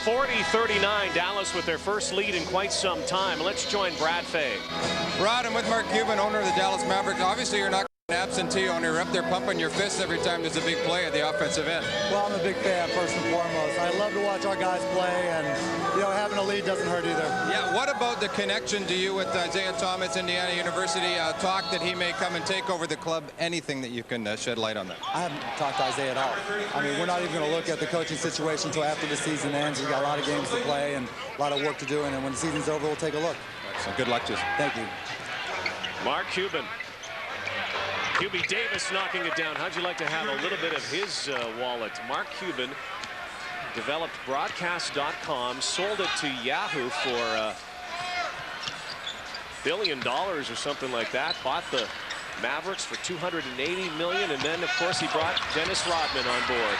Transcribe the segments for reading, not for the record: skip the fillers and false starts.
40-39, Dallas with their first lead in quite some time. Let's join Brad Fay. Rod, I'm with Mark Cuban, owner of the Dallas Mavericks. Obviously, you're not an absentee owner. You're up there pumping your fists every time there's a big play at the offensive end. Well, I'm a big fan, first and foremost. I love to watch our guys play, and, you know, having a lead doesn't hurt either. Yeah, what about the connection to you with Isaiah Thomas, Indiana University? Talk that he may come and take over the club. Anything that you can shed light on that? I haven't talked to Isaiah at all. I mean, we're not even going to look at the coaching situation until after the season ends. We've got a lot of games to play and a lot of work to do, and then when the season's over, we'll take a look. So good luck to you. Thank you. Mark Cuban. QB Davis knocking it down. How'd you like to have a little bit of his wallet? Mark Cuban developed broadcast.com, sold it to Yahoo for $1 billion or something like that. Bought the Mavericks for $280 million, and then of course he brought Dennis Rodman on board.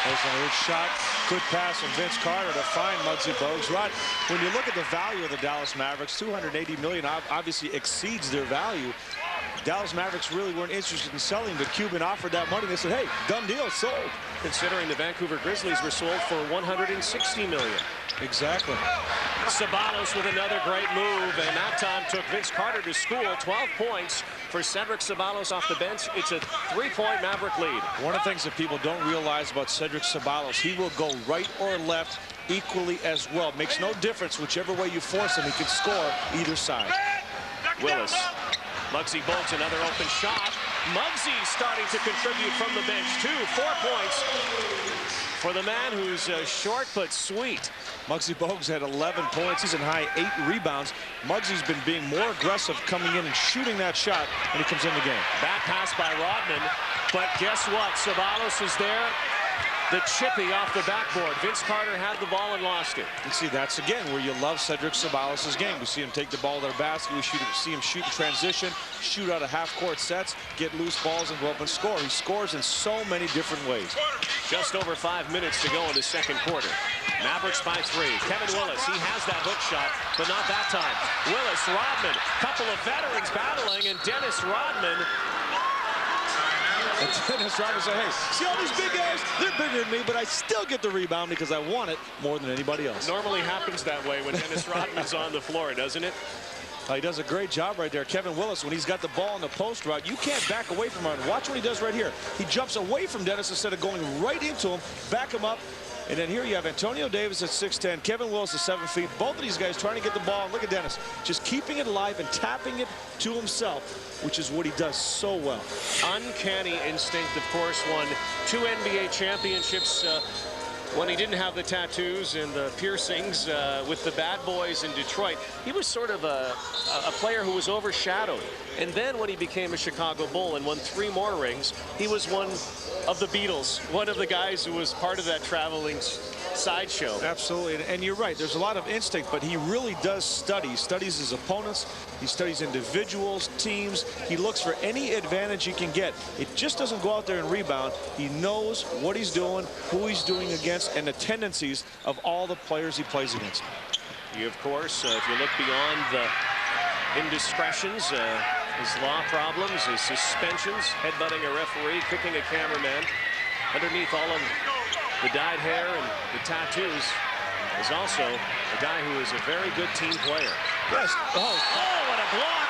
There's a good shot, good pass from Vince Carter to find Muggsy Bogues. Rod, when you look at the value of the Dallas Mavericks, $280 million obviously exceeds their value. Dallas Mavericks really weren't interested in selling, but Cuban offered that money. They said, hey, done deal, sold. Considering the Vancouver Grizzlies were sold for $160 million. Exactly. Ceballos with another great move, and that time took Vince Carter to school. 12 points for Cedric Ceballos off the bench. It's a 3-point Maverick lead. One of the things that people don't realize about Cedric Ceballos, he will go right or left equally as well. Makes no difference whichever way you force him. He can score either side. Willis. Muggsy Bogues, another open shot. Muggsy starting to contribute from the bench, too. 4 points for the man who's short but sweet. Muggsy Bogues had 11 points. He's in high 8 rebounds. Muggsy's been being more aggressive coming in and shooting that shot when he comes in the game. Bad pass by Rodman, but guess what? Ceballos is there. The chippy off the backboard. Vince Carter had the ball and lost it. And see, that's again where you love Cedric Ceballos' game. We see him take the ball to the basket. We see him shoot in transition, shoot out of half-court sets, get loose balls, and go up and score. He scores in so many different ways. Just over 5 minutes to go in the second quarter. Mavericks by 3. Kevin Willis, he has that hook shot, but not that time. Willis, Rodman, couple of veterans battling, and Dennis Rodman. And Dennis Rodman said, hey, see all these big guys? They're bigger than me, but I still get the rebound because I want it more than anybody else. Normally happens that way when Dennis Rodman's on the floor, doesn't it? He does a great job right there. Kevin Willis, when he's got the ball in the post route, you can't back away from him. Watch what he does right here. He jumps away from Dennis instead of going right into him, back him up. And then here you have Antonio Davis at 6'10", Kevin Willis at 7 feet. Both of these guys trying to get the ball. And look at Dennis, just keeping it alive and tapping it to himself, which is what he does so well. Uncanny instinct, of course, won 2 NBA championships when he didn't have the tattoos and the piercings with the bad boys in Detroit. He was sort of a player who was overshadowed. And then when he became a Chicago Bull and won 3 more rings, he was one of the Beatles, one of the guys who was part of that traveling sideshow. Absolutely, and you're right. There's a lot of instinct, but he really does study. He studies his opponents. He studies individuals, teams. He looks for any advantage he can get. It just doesn't go out there and rebound. He knows what he's doing, who he's doing against, and the tendencies of all the players he plays against. You, of course, if you look beyond the indiscretions, his law problems, his suspensions, headbutting a referee, kicking a cameraman, underneath all of the dyed hair and the tattoos is also a guy who is a very good team player. Yes. Oh, what a block!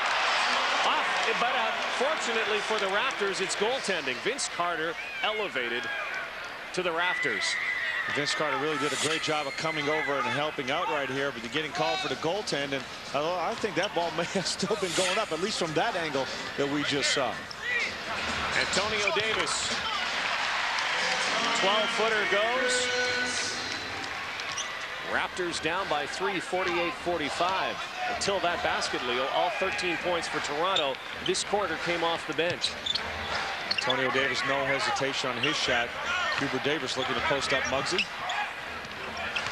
Off, but fortunately for the Raptors, it's goaltending. Vince Carter elevated to the rafters. Vince Carter really did a great job of coming over and helping out right here, but you're getting called for the goaltend, and I think that ball may have still been going up, at least from that angle that we just saw. Antonio Davis. 12-footer goes. Raptors down by 3, 48-45. Until that basket, Leo, all 13 points for Toronto. This quarter came off the bench. Antonio Davis, no hesitation on his shot. Hubert Davis looking to post up Muggsy.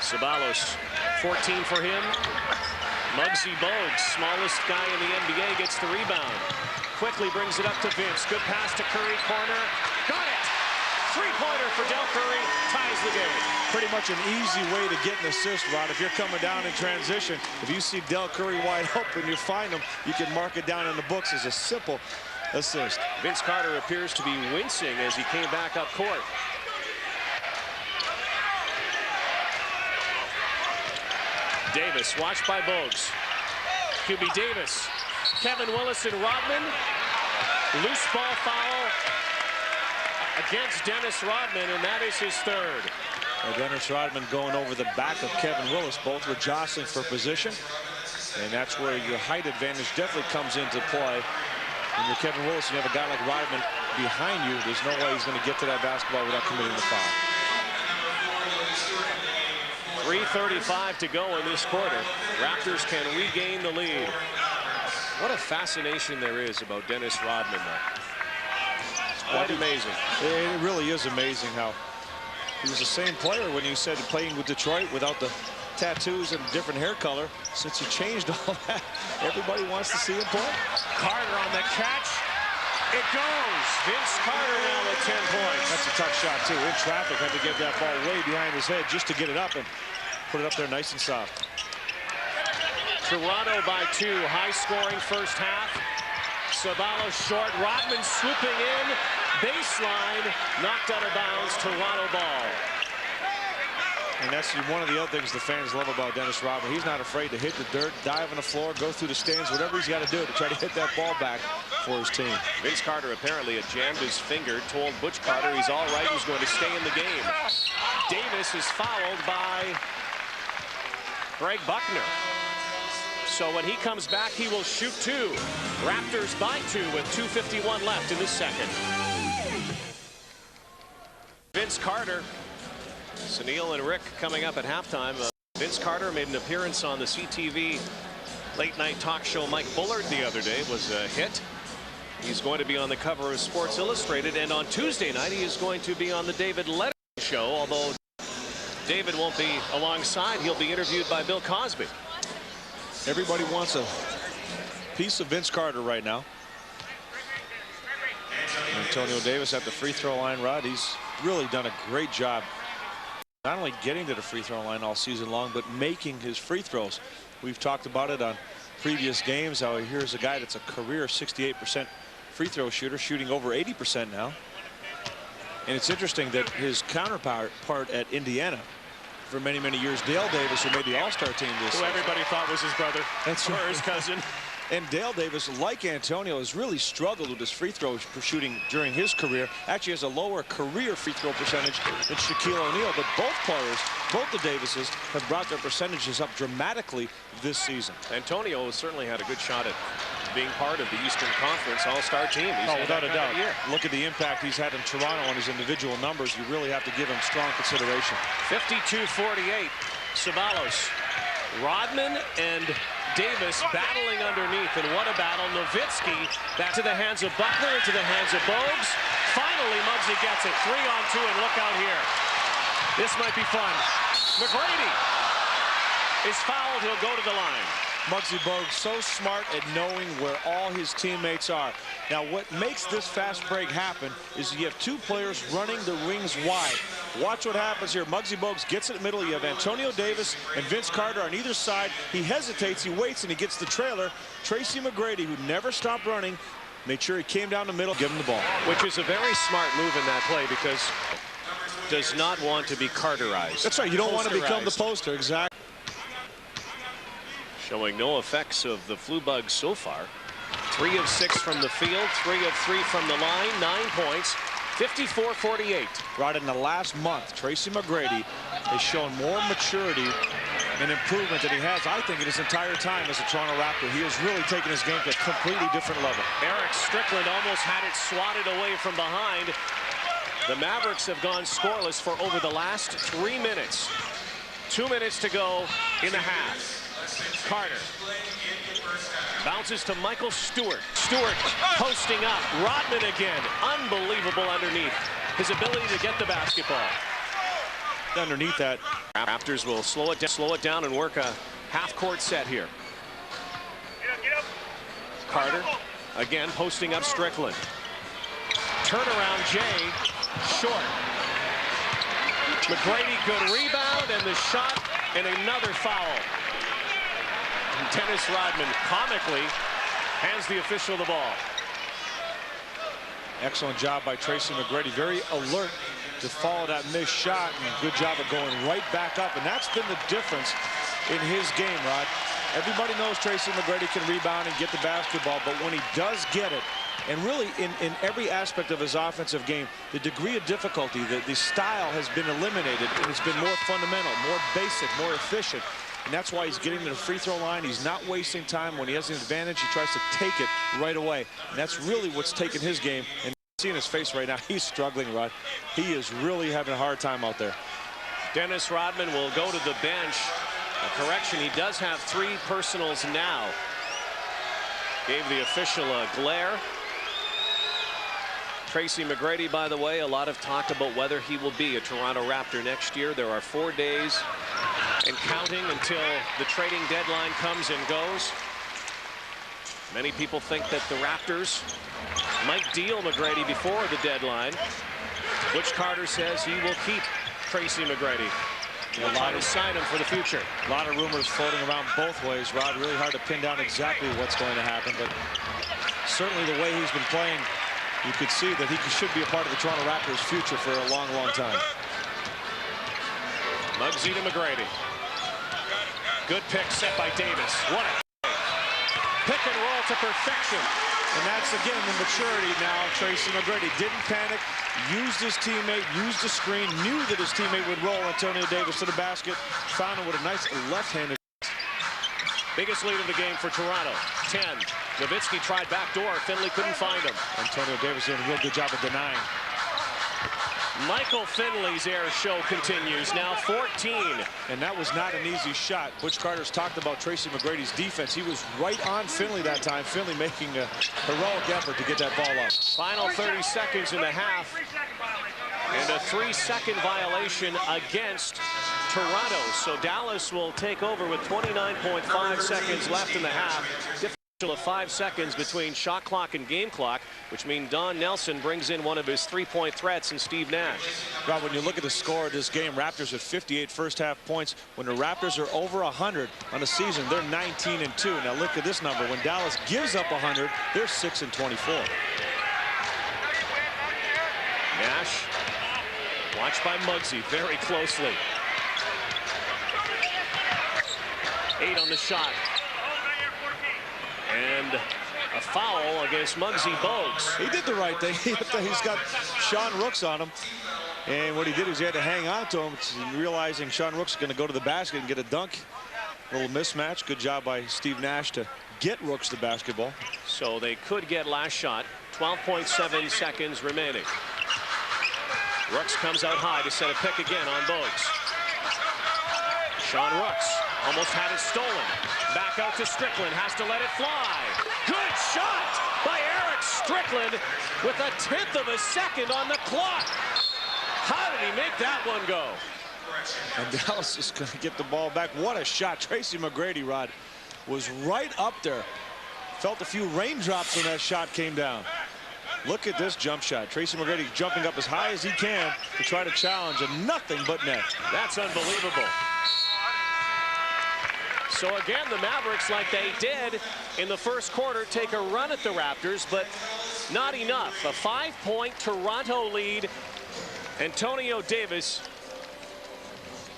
Ceballos, 14 for him. Muggsy Bogues, smallest guy in the NBA, gets the rebound. Quickly brings it up to Vince. Good pass to Curry, corner. Got it! 3-pointer for Del Curry, ties the game. Pretty much an easy way to get an assist, Rod. If you're coming down in transition, if you see Del Curry wide open, you find him, you can mark it down in the books as a simple assist. Vince Carter appears to be wincing as he came back up court. Davis, watched by Bogues. QB Davis, Kevin Willis and Rodman. Loose ball foul against Dennis Rodman, and that is his third. Dennis Rodman going over the back of Kevin Willis. Both were jostling for position, and that's where your height advantage definitely comes into play. When you're Kevin Willis, you have a guy like Rodman behind you. There's no way he's going to get to that basketball without committing the foul. 3:35 to go in this quarter. Raptors can regain the lead. What a fascination there is about Dennis Rodman, though. It's quite amazing. It really is amazing how he was the same player when you said playing with Detroit without the tattoos and different hair color. Since he changed all that, everybody wants to see him play. Carter on the catch. It goes. Vince Carter now with 10 points. That's a tough shot, too. In traffic, had to get that ball way behind his head just to get it up and put it up there nice and soft. Toronto by 2. High-scoring first half. Sabalos short. Rodman swooping in. Baseline. Knocked out of bounds. Toronto ball. And that's one of the other things the fans love about Dennis Rodman. He's not afraid to hit the dirt, dive on the floor, go through the stands, whatever he's got to do to try to hit that ball back for his team. Vince Carter apparently had jammed his finger, told Butch Carter he's all right, he's going to stay in the game. Davis is fouled by Greg Buckner. So when he comes back, he will shoot 2. Raptors by 2 with 2:51 left in the second. Vince Carter. Sunil and Rick coming up at halftime. Vince Carter made an appearance on the CTV late-night talk show Mike Bullard the other day. It was a hit. He's going to be on the cover of Sports Illustrated, and on Tuesday night he is going to be on the David Letterman show, although David won't be alongside. He'll be interviewed by Bill Cosby. Everybody wants a piece of Vince Carter right now. Antonio Davis at the free throw line, Rod. He's really done a great job not only getting to the free throw line all season long, but making his free throws. We've talked about it on previous games, how here's a guy that's a career 68% free throw shooter, shooting over 80% now. And it's interesting that his counterpart at Indiana for many, many years, Dale Davis, who made the All-Star team this year. Who everybody thought was his brother. That's or his cousin. And Dale Davis, like Antonio, has really struggled with his free throw shooting during his career. Actually has a lower career free throw percentage than Shaquille O'Neal. But both players, both the Davises, have brought their percentages up dramatically this season. Antonio certainly had a good shot at being part of the Eastern Conference All-Star team. Oh, without a doubt. Look at the impact he's had in Toronto on his individual numbers. You really have to give him strong consideration. 52-48. Sabalos, Rodman, and Davis battling underneath, and what a battle. Nowitzki back to the hands of Buckner, into the hands of Bogues. Finally, Muggsy gets it. 3-on-2, and look out here. This might be fun. McGrady is fouled. He'll go to the line. Muggsy Bogues so smart at knowing where all his teammates are. Now, what makes this fast break happen is you have 2 players running the wings wide. Watch what happens here. Muggsy Bogues gets it in the middle. You have Antonio Davis and Vince Carter on either side. He hesitates, he waits, and he gets the trailer. Tracy McGrady, who never stopped running, made sure he came down the middle, give him the ball. Which is a very smart move in that play, because does not want to be Carterized. That's right, you don't want to become the poster, exactly. Showing no effects of the flu bug so far. 3 of 6 from the field, 3 of 3 from the line, 9 points, 54-48. Right in the last month, Tracy McGrady has shown more maturity and improvement than he has, I think, in his entire time as a Toronto Raptor. He has really taken his game to a completely different level. Eric Strickland almost had it swatted away from behind. The Mavericks have gone scoreless for over the last 3 minutes. 2 minutes to go in the half. Carter bounces to Michael Stewart. Stewart posting up. Rodman again. Unbelievable underneath. His ability to get the basketball. Underneath that. Raptors will slow it down and work a half-court set here. Carter again posting up Strickland. Turnaround Jay. Short. McGrady, good rebound, and the shot, and another foul. Dennis Rodman comically hands the official the ball. Excellent job by Tracy McGrady. Very alert to follow that missed shot, and good job of going right back up. And that's been the difference in his game, Rod. Everybody knows Tracy McGrady can rebound and get the basketball, but when he does get it, and really in every aspect of his offensive game, the degree of difficulty, the style has been eliminated, and it's been more fundamental, more basic, more efficient. And that's why he's getting to the free throw line. He's not wasting time. When he has an advantage, he tries to take it right away. And that's really what's taken his game. And seeing his face right now, he's struggling, Rod. He is really having a hard time out there. Dennis Rodman will go to the bench. A correction, he does have 3 personals now. Gave the official a glare. Tracy McGrady, by the way, a lot of talk about whether he will be a Toronto Raptor next year. There are 4 days and counting until the trading deadline comes and goes. Many people think that the Raptors might deal McGrady before the deadline. Butch Carter says he will keep Tracy McGrady. He'll try to sign him for the future. A lot of rumors floating around both ways, Rod. Really hard to pin down exactly what's going to happen, but certainly the way he's been playing, you could see that he should be a part of the Toronto Raptors' future for a long, long time. Muggsy to McGrady. Good pick set by Davis. What a pick and roll to perfection. And that's, again, the maturity now. Tracy McGrady didn't panic, used his teammate, used the screen, knew that his teammate would roll Antonio Davis to the basket, found him with a nice left-handed. Biggest lead of the game for Toronto, 10. Nowitzki tried backdoor. Finley couldn't find him. Antonio Davis doing a real good job of denying. Michael Finley's air show continues, now 14. And that was not an easy shot. Butch Carter's talked about Tracy McGrady's defense. He was right on Finley that time. Finley making a heroic effort to get that ball up. Final 30 seconds in the half. And a 3-second violation against Toronto. So Dallas will take over with 29.5 seconds left in the half. Differential of 5 seconds between shot clock and game clock, which means Don Nelson brings in one of his 3-point threats in Steve Nash. Rob, when you look at the score of this game, Raptors at 58 first half points. When the Raptors are over 100 on the season, they're 19-2. Now look at this number. When Dallas gives up 100, they're 6-24. Nash, watched by Muggsy very closely. 8 on the shot. And a foul against Muggsy Bogues. He did the right thing. He's got Sean Rooks on him. And what he did was he had to hang on to him, realizing Sean Rooks is going to go to the basket and get a dunk. A little mismatch. Good job by Steve Nash to get Rooks the basketball. So they could get last shot. 12.7 seconds remaining. Rooks comes out high to set a pick again on Bogues. Sean Rooks almost had it stolen. Back out to Strickland, has to let it fly. Good shot by Eric Strickland with 1/10 of a second on the clock. How did he make that one go? And Dallas is going to get the ball back. What a shot. Tracy McGrady, Rod, was right up there. Felt a few raindrops when that shot came down. Look at this jump shot. Tracy McGrady jumping up as high as he can to try to challenge, and nothing but net. That's unbelievable. So again, the Mavericks, like they did in the first quarter, take a run at the Raptors, but not enough. A 5-point Toronto lead. Antonio Davis,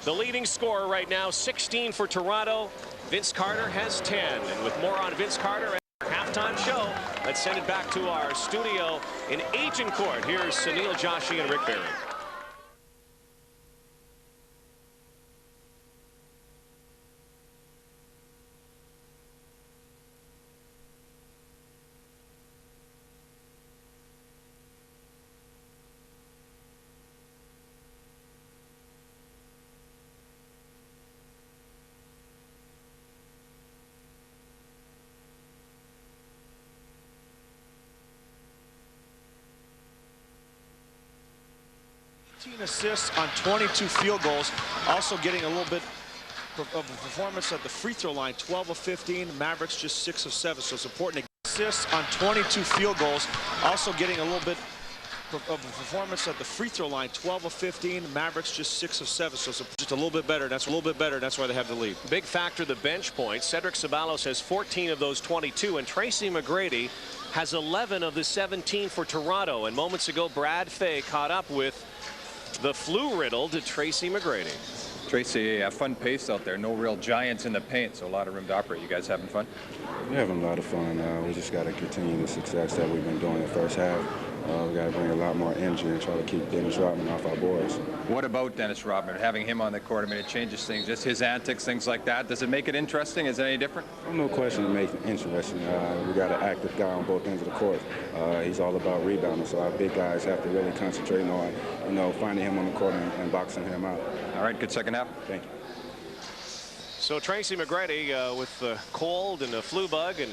the leading scorer right now, 16 for Toronto. Vince Carter has 10. And with more on Vince Carter and our halftime show, let's send it back to our studio in Agincourt. Here's Sunil Joshi and Rick Barry. Assists on 22 field goals, also getting a little bit of a performance at the free throw line, 12 of 15. Mavericks just 6 of 7, so it's important to assists on 22 field goals, also getting a little bit of a performance at the free throw line, 12 of 15. Mavericks just 6 of 7, so it's just a little bit better. That's a little bit better. That's why they have the lead. Big factor, the bench points. Cedric Ceballos has 14 of those 22, and Tracy McGrady has 11 of the 17 for Toronto. And moments ago, Brad Fay caught up with The flu-riddled Tracy McGrady. Tracy, a fun pace out there. No real giants in the paint, so a lot of room to operate. You guys having fun? We're having a lot of fun. We just got to continue the success that we've been doing in the first half. We got to bring a lot more energy and try to keep Dennis Rodman off our boards. What about Dennis Rodman? Having him on the court, I mean, it changes things. Just his antics, things like that. Does it make it interesting? Is it any different? No question it makes it interesting. We got an active guy on both ends of the court. He's all about rebounding, so our big guys have to really concentrate on, finding him on the court and boxing him out. All right, good second half. Thank you. So Tracy McGrady with the cold and the flu bug, and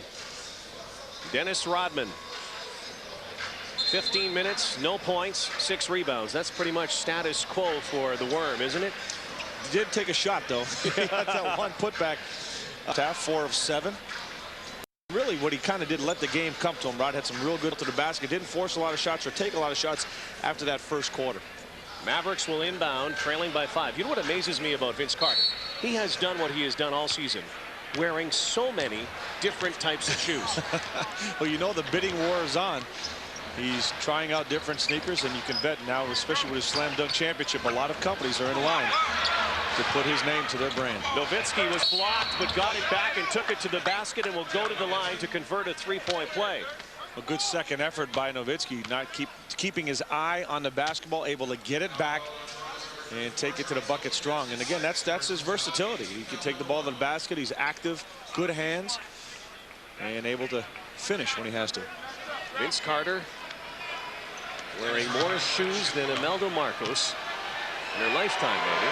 Dennis Rodman. 15 minutes, no points, 6 rebounds. That's pretty much status quo for the Worm, isn't it? He did take a shot, though. He had that one putback. Half 4 of 7. Really, what he kind of did, let the game come to him. Rod had some real good to the basket. Didn't force a lot of shots or take a lot of shots after that first quarter. Mavericks will inbound, trailing by 5. You know what amazes me about Vince Carter? He has done what he has done all season, wearing so many different types of shoes. Well, you know the bidding war is on. He's trying out different sneakers, and you can bet now, especially with his slam dunk championship, a lot of companies are in line to put his name to their brand. Nowitzki was blocked, but got it back and took it to the basket and will go to the line to convert a 3-point play. A good second effort by Nowitzki, not keeping his eye on the basketball, able to get it back and take it to the bucket strong. And again, that's his versatility. He can take the ball to the basket. He's active, good hands, and able to finish when he has to. Vince Carter wearing more shoes than Imelda Marcos in their lifetime, maybe.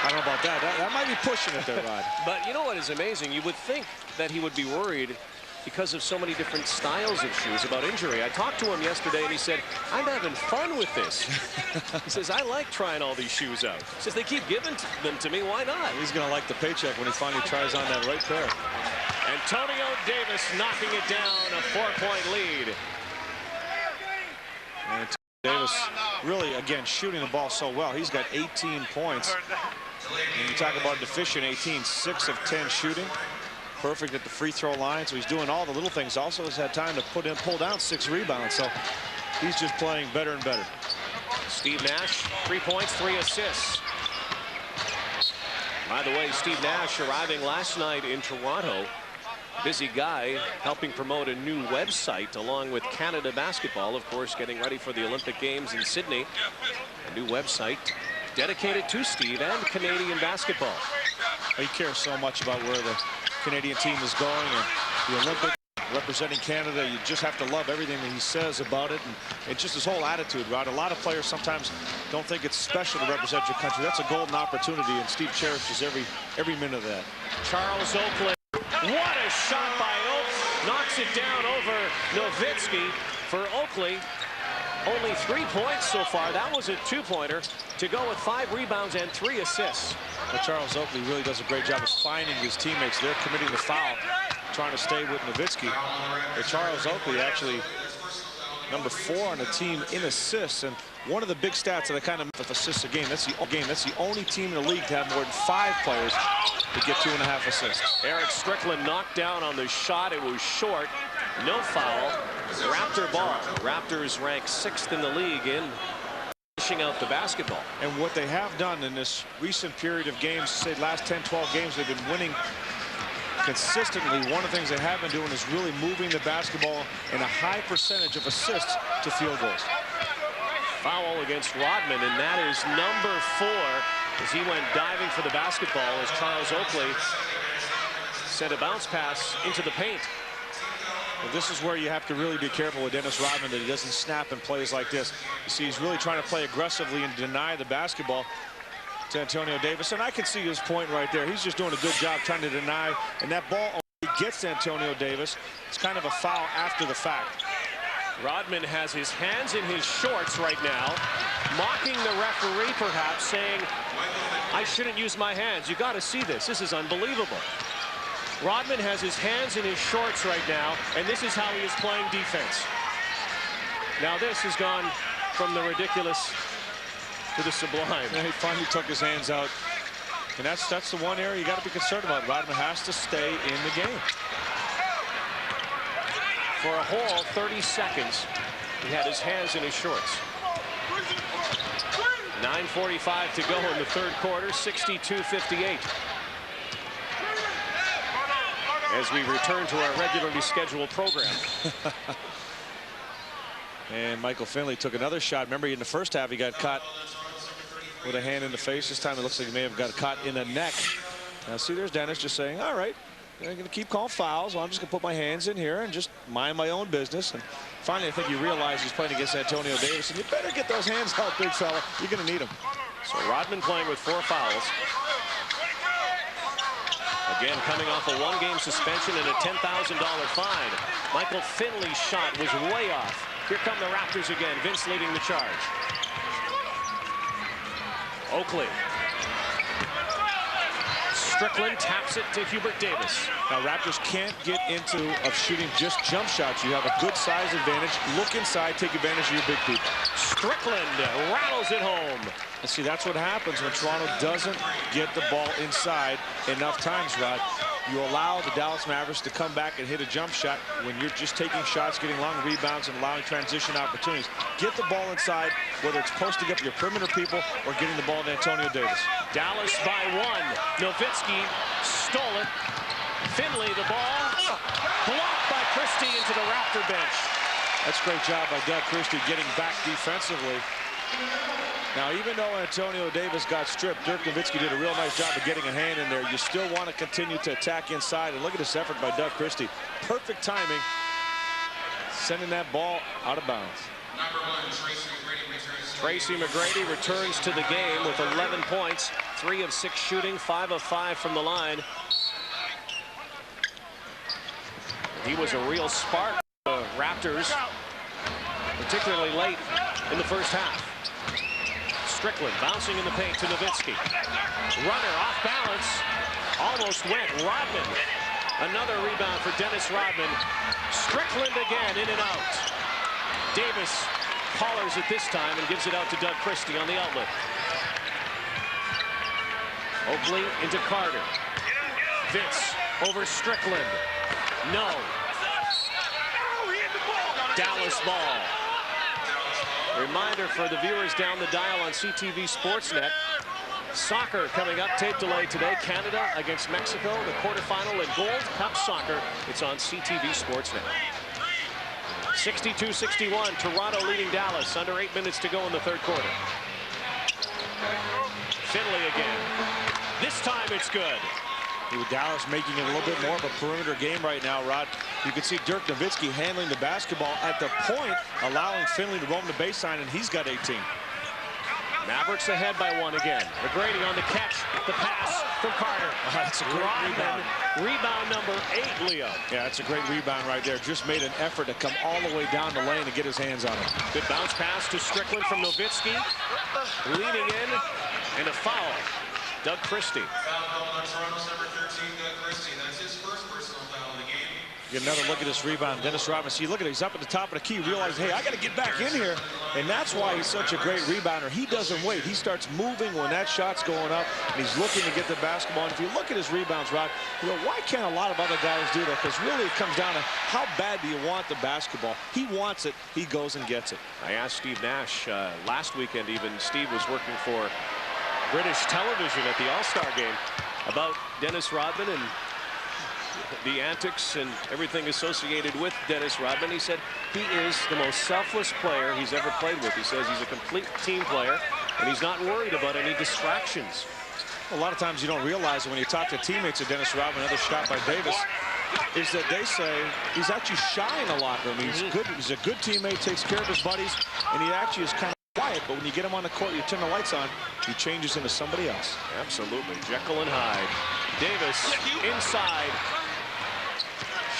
I don't know about that. That might be pushing it there, Rod. But you know what is amazing? You would think that he would be worried because of so many different styles of shoes about injury. I talked to him yesterday, and he said, I'm having fun with this. He says, I like trying all these shoes out. He says, they keep giving them to me. Why not? He's going to like the paycheck when he finally tries on that right pair. Antonio Davis knocking it down, a 4-point lead. And Davis really, again, shooting the ball so well. He's got 18 points. And you talk about deficient 18, 6 of 10 shooting. Perfect at the free throw line, so he's doing all the little things. Also has had time to pull down 6 rebounds, so he's just playing better and better. Steve Nash, 3 points, 3 assists. By the way, Steve Nash arriving last night in Toronto. Busy guy, helping promote a new website along with Canada Basketball, of course, getting ready for the Olympic Games in Sydney. A new website dedicated to Steve and Canadian basketball. He cares so much about where the Canadian team is going, and the Olympic representing Canada. You just have to love everything that he says about it, and just his whole attitude, Rod. A lot of players sometimes don't think it's special to represent your country. That's a golden opportunity, and Steve cherishes every minute of that. Charles Oakley. What a shot by Oak. Knocks it down over Nowitzki. For Oakley, only 3 points so far. That was a 2-pointer to go with 5 rebounds and 3 assists. But Charles Oakley really does a great job of finding his teammates. They're committing the foul, trying to stay with Nowitzki. But Charles Oakley actually number 4 on the team in assists, and one of the big stats that I kind of assists a game. That's the only team in the league to have more than 5 players to get 2.5 assists. Eric Strickland knocked down on the shot. It was short. No foul. Raptor ball. Raptors rank 6th in the league in pushing out the basketball. And what they have done in this recent period of games, say last 10, 12 games, they've been winning consistently. One of the things they have been doing is really moving the basketball in a high percentage of assists to field goals. Foul against Rodman, and that is number 4 as he went diving for the basketball as Charles Oakley sent a bounce pass into the paint. Well, this is where you have to really be careful with Dennis Rodman, that he doesn't snap in plays like this. You see, he's really trying to play aggressively and deny the basketball to Antonio Davis, and I can see his point right there. He's just doing a good job trying to deny, and that ball only gets to Antonio Davis. It's kind of a foul after the fact. Rodman has his hands in his shorts right now, mocking the referee perhaps, saying, I shouldn't use my hands. You got to see this. This is unbelievable. Rodman has his hands in his shorts right now, and this is how he is playing defense. Now this has gone from the ridiculous to the sublime. And he finally took his hands out, and that's the one area you got to be concerned about. Rodman has to stay in the game. For a whole 30 seconds, he had his hands in his shorts. 9:45 to go in the third quarter, 62-58. As we return to our regularly scheduled program. And Michael Finley took another shot. Remember, in the first half, he got caught with a hand in the face. This time, it looks like he may have got caught in the neck. Now, see, there's Dennis just saying, all right, I'm going to keep calling fouls. Well, I'm just going to put my hands in here and just mind my own business. And finally, I think you realize he's playing against Antonio Davis. And you better get those hands out, big fella. You're going to need them. So Rodman playing with 4 fouls. Again, coming off a 1-game suspension and a $10,000 fine. Michael Finley's shot was way off. Here come the Raptors again. Vince leading the charge. Oakley. Strickland taps it to Hubert Davis. Now, Raptors can't get into shooting just jump shots. You have a good size advantage. Look inside, take advantage of your big people. Strickland rattles it home. And see, that's what happens when Toronto doesn't get the ball inside enough times, Rod. You allow the Dallas Mavericks to come back and hit a jump shot when you're just taking shots, getting long rebounds, and allowing transition opportunities. Get the ball inside, whether it's posting up your perimeter people or getting the ball to Antonio Davis. Dallas by 1. Nowitzki stole it. Finley the ball. Blocked by Christie into the Raptor bench. That's a great job by Doug Christie getting back defensively. Now, even though Antonio Davis got stripped, Dirk Nowitzki did a real nice job of getting a hand in there. You still want to continue to attack inside. And look at this effort by Doug Christie. Perfect timing. Sending that ball out of bounds. Tracy McGrady returns to the game with 11 points. 3 of 6 shooting, 5 of 5 from the line. He was a real spark for the Raptors, particularly late in the first half. Strickland bouncing in the paint to Nowitzki. Runner off balance. Almost went. Rodman. Another rebound for Dennis Rodman. Strickland again, in and out. Davis collars it this time and gives it out to Doug Christie on the outlet. Oakley into Carter. Vince over Strickland. No. Dallas ball. Reminder for the viewers down the dial on CTV Sportsnet. Soccer coming up, tape delay today. Canada against Mexico, the quarterfinal in Gold Cup Soccer. It's on CTV Sportsnet. 62-61, Toronto leading Dallas. Under 8 minutes to go in the third quarter. Finley again. This time it's good. With Dallas making it a little bit more of a perimeter game right now, Rod. You can see Dirk Nowitzki handling the basketball at the point, allowing Finley to roam the baseline, and he's got 18. Mavericks ahead by 1 again. McGrady on the catch, the pass from Carter. That's a great rebound. Rebound number 8, Leo. Yeah, that's a great rebound right there. Just made an effort to come all the way down the lane and get his hands on it. Good bounce pass to Strickland from Nowitzki. Leaning in, and a foul. Doug Christie. Get another look at this rebound. Dennis Rodman. See, look at it. He's up at the top of the key. Realizes, hey, I got to get back in here. And that's why he's such a great rebounder. He doesn't wait. He starts moving when that shot's going up, and he's looking to get the basketball. And if you look at his rebounds, Rod, you know, why can't a lot of other guys do that? Because really it comes down to how bad do you want the basketball. He wants it. He goes and gets it. I asked Steve Nash last weekend even. Steve was working for British television at the All-Star game about Dennis Rodman and the antics and everything associated with Dennis Rodman. He said he is the most selfless player he's ever played with. He says he's a complete team player, and he's not worried about any distractions. A lot of times you don't realize it when you talk to teammates of Dennis Rodman, another shot by Davis, is that they say he's actually shy in the locker room. He's good. He's a good teammate, takes care of his buddies, and he actually is kind of quiet, but when you get him on the court, you turn the lights on, he changes into somebody else. Absolutely. Jekyll and Hyde. Davis inside.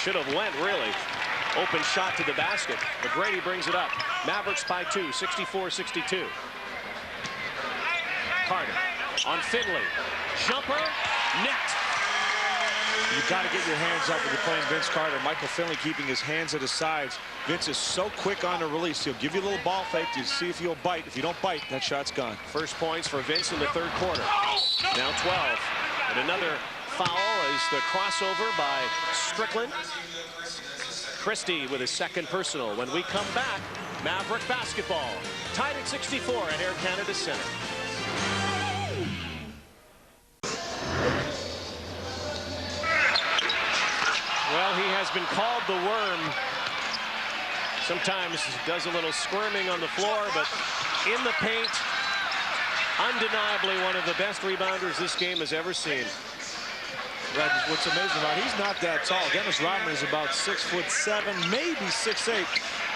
Should have went, really. Open shot to the basket. McGrady brings it up. Mavericks by 2, 64-62. Carter on Finley. Jumper, net. You've got to get your hands up when you're playing Vince Carter. Michael Finley keeping his hands at his sides. Vince is so quick on the release. He'll give you a little ball fake to see if you'll bite. If you don't bite, that shot's gone. First points for Vince in the third quarter. Now 12. And another foul is the crossover by Strickland. Christie with his second personal. When we come back, Maverick basketball tied at 64 at Air Canada Centre. Well, he has been called the worm. Sometimes he does a little squirming on the floor, but in the paint, undeniably one of the best rebounders this game has ever seen. What's amazing about it, he's not that tall. Dennis Rodman is about 6'7", maybe 6'8".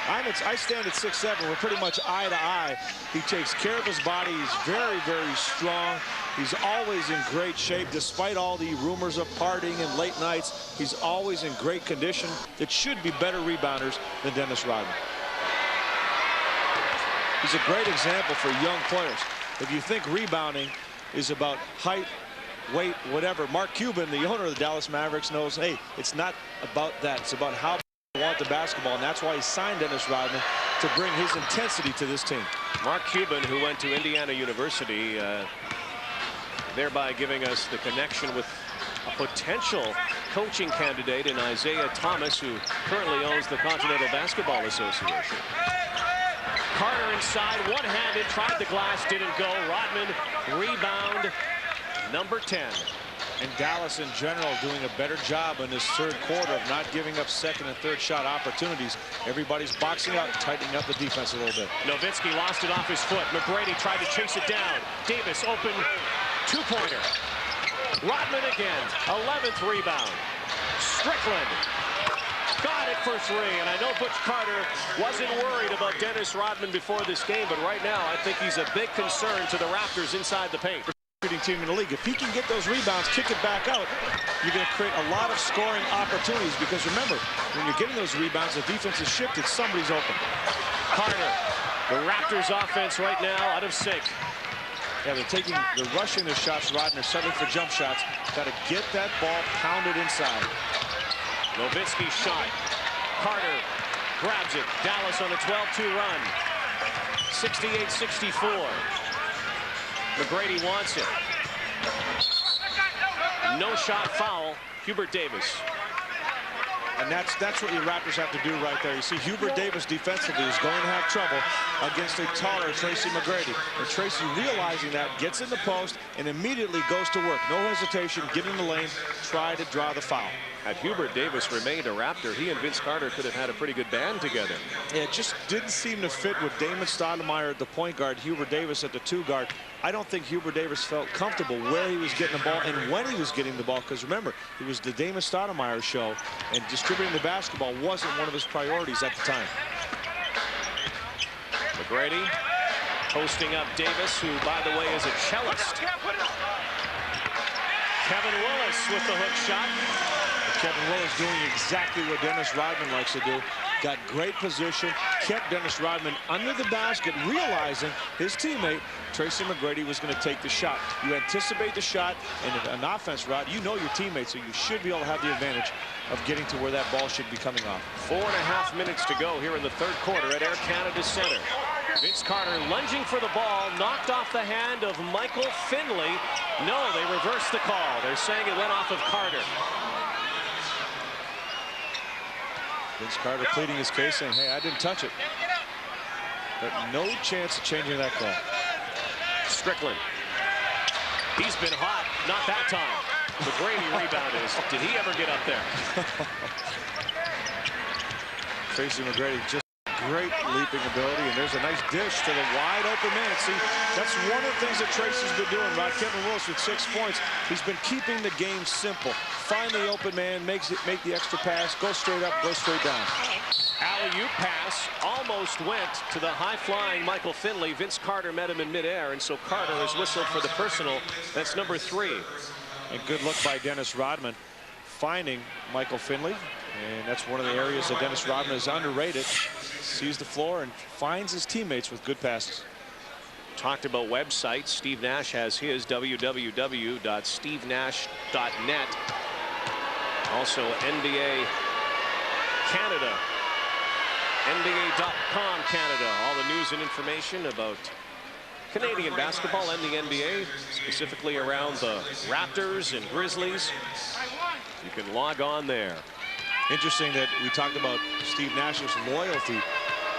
I stand at 6'7". We're pretty much eye to eye. He takes care of his body. He's very, very strong. He's always in great shape, despite all the rumors of partying and late nights. He's always in great condition. It should be better rebounders than Dennis Rodman. He's a great example for young players. If you think rebounding is about height, weight, whatever, Mark Cuban, the owner of the Dallas Mavericks, knows, hey, it's not about that. It's about how you want the basketball, and that's why he signed Dennis Rodman, to bring his intensity to this team. Mark Cuban, who went to Indiana University, thereby giving us the connection with a potential coaching candidate in Isaiah Thomas, who currently owns the Continental Basketball Association. Carter inside, one-handed, tried the glass, didn't go. Rodman, rebound, number 10. And Dallas in general doing a better job in this third quarter of not giving up second and third shot opportunities. Everybody's boxing out, tightening up the defense a little bit. Nowitzki lost it off his foot. McGrady tried to chase it down. Davis open, two-pointer. Rodman again, 11th rebound. Strickland got it for three, and I know Butch Carter wasn't worried about Dennis Rodman before this game, but right now I think he's a big concern to the Raptors inside the paint. Team in the league. If he can get those rebounds, kick it back out, you're going to create a lot of scoring opportunities, because remember, when you're getting those rebounds, the defense is shifted, somebody's open. Carter, the Raptors offense right now out of sync. Yeah, they're rushing their shots. Rodman settling for jump shots. Got to get that ball pounded inside. Nowitzki shot. Carter grabs it. Dallas on a 12-2 run. 68-64. McGrady wants it. No shot foul. Hubert Davis. And that's what your Raptors have to do right there. You see, Hubert Davis defensively is going to have trouble against a taller Tracy McGrady. And Tracy, realizing that, gets in the post and immediately goes to work. No hesitation, get in the lane, try to draw the foul. Had Hubert Davis remained a Raptor, he and Vince Carter could have had a pretty good band together. Yeah, it just didn't seem to fit with Damon Stoudemire at the point guard, Hubert Davis at the two guard. I don't think Hubert Davis felt comfortable where he was getting the ball and when he was getting the ball, because remember, it was the Damon Stoudemire show, and distributing the basketball wasn't one of his priorities at the time. McGrady posting up Davis, who, by the way, is a cellist. Kevin Willis with the hook shot. Kevin Willis doing exactly what Dennis Rodman likes to do. Got great position, kept Dennis Rodman under the basket, realizing his teammate, Tracy McGrady, was going to take the shot. You anticipate the shot, and an offense, Rod, you know your teammate, so you should be able to have the advantage of getting to where that ball should be coming off. 4.5 minutes to go here in the third quarter at Air Canada Centre. Vince Carter lunging for the ball, knocked off the hand of Michael Finley. No, they reversed the call. They're saying it went off of Carter. Vince Carter pleading his case, saying, hey, I didn't touch it. But no chance of changing that call. Strickland. He's been hot. Not that time. McGrady rebounded. Did he ever get up there? Tracy McGrady, just great leaping ability, and there's a nice dish to the wide open man. See, that's one of the things that Tracy's been doing, Rod. Kevin Willis with 6 points. He's been keeping the game simple. Find the open man, make the extra pass, go straight up, go straight down. Alley-oop pass almost went to the high-flying Michael Finley. Vince Carter met him in midair, and so Carter has whistled for the personal. That's number 3. And good look by Dennis Rodman, finding Michael Finley. And that's one of the areas that Dennis Rodman is underrated. Sees the floor and finds his teammates with good passes. Talked about websites. Steve Nash has his, www.stevenash.net. Also NBA Canada, NBA.com Canada. All the news and information about Canadian basketball and the NBA, specifically around the Raptors and Grizzlies. You can log on there. Interesting that we talked about Steve Nash's loyalty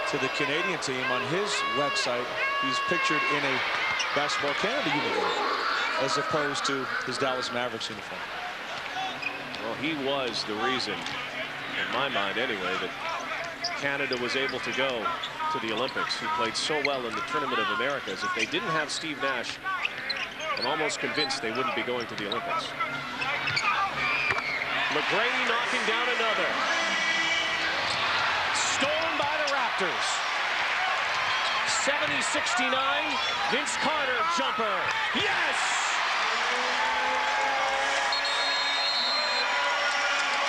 to the Canadian team. On his website, he's pictured in a Basketball Canada uniform as opposed to his Dallas Mavericks uniform. Well, he was the reason, in my mind anyway, that Canada was able to go to the Olympics. He played so well in the Tournament of Americas. If they didn't have Steve Nash, I'm almost convinced they wouldn't be going to the Olympics. McGrady knocking down another. Stolen by the Raptors. 70-69. Vince Carter jumper. Yes!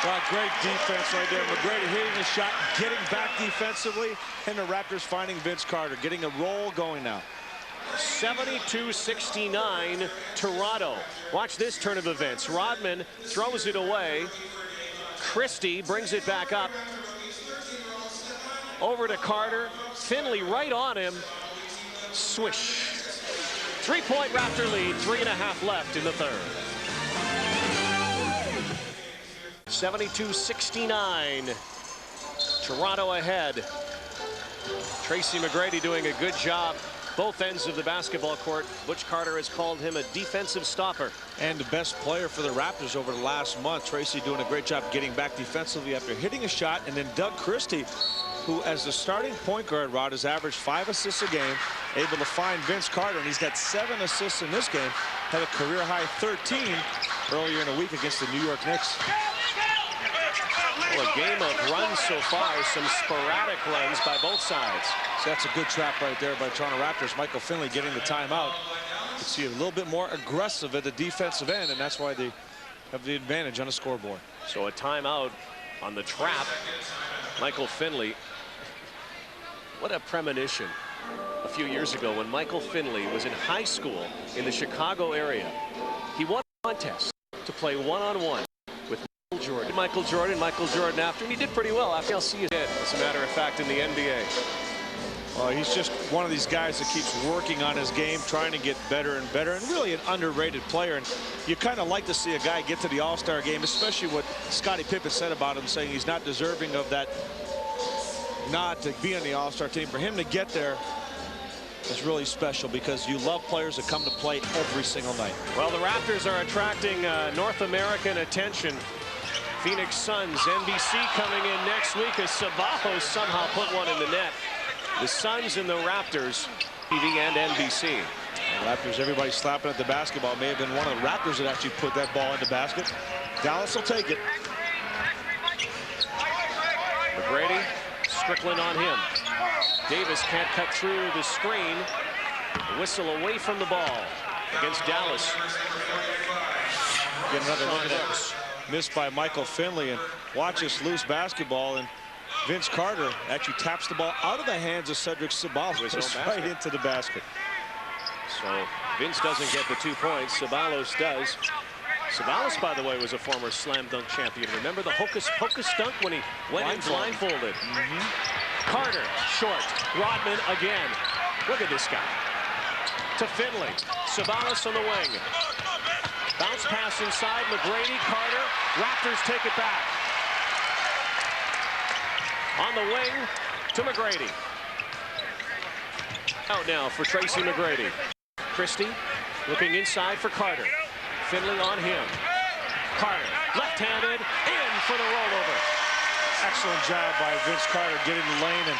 Well, great defense right there. McGrady hitting the shot, getting back defensively, and the Raptors finding Vince Carter, getting a roll going now. 72-69 Toronto. Watch this turn of events. Rodman throws it away. Christie brings it back up. Over to Carter. Finley right on him. Swish. 3-point Raptor lead. 3.5 left in the third. 72-69. Toronto ahead. Tracy McGrady doing a good job. Both ends of the basketball court. Butch Carter has called him a defensive stopper. And the best player for the Raptors over the last month. Tracy doing a great job getting back defensively after hitting a shot. And then Doug Christie, who as the starting point guard, Rod, has averaged 5 assists a game, able to find Vince Carter, and he's got 7 assists in this game. Had a career-high 13 earlier in the week against the New York Knicks. Well, a game of runs so far, some sporadic runs by both sides. So that's a good trap right there by Toronto Raptors. Michael Finley getting the timeout. You see a little bit more aggressive at the defensive end, and that's why they have the advantage on the scoreboard. So a timeout on the trap. Michael Finley. What a premonition a few years ago when Michael Finley was in high school in the Chicago area. He won a contest to play one-on-one with Michael Jordan after, and he did pretty well. I'll see you hit, as a matter of fact, in the NBA. Well, he's just one of these guys that keeps working on his game, trying to get better and better, and really an underrated player. And you kind of like to see a guy get to the All-Star game, especially what Scottie Pippen said about him, saying he's not deserving of that, not to be on the All-Star team. For him to get there is really special because you love players that come to play every single night. Well, the Raptors are attracting North American attention. Phoenix Suns, NBC coming in next week as Ceballos somehow put one in the net. The Suns and the Raptors, TV and NBC. The Raptors, everybody slapping at the basketball. May have been one of the Raptors that actually put that ball in the basket. Dallas will take it. McGrady, Strickland on him. Davis can't cut through the screen. The whistle away from the ball against Dallas. Get another look at that. Missed by Michael Finley, and watch this loose basketball, and Vince Carter actually taps the ball out of the hands of Cedric Ceballos right into the basket. So Vince doesn't get the 2 points. Ceballos does. Ceballos, by the way, was a former slam dunk champion. Remember the hocus pocus dunk when he went in blindfolded? Carter, short. Rodman again. Look at this guy. To Finley. Ceballos on the wing. Bounce pass inside. McGrady, Carter. Raptors take it back. On the wing to McGrady. Out now for Tracy McGrady. Christie looking inside for Carter. Finley on him. Carter, left-handed, in for the rollover. Excellent job by Vince Carter getting the lane. And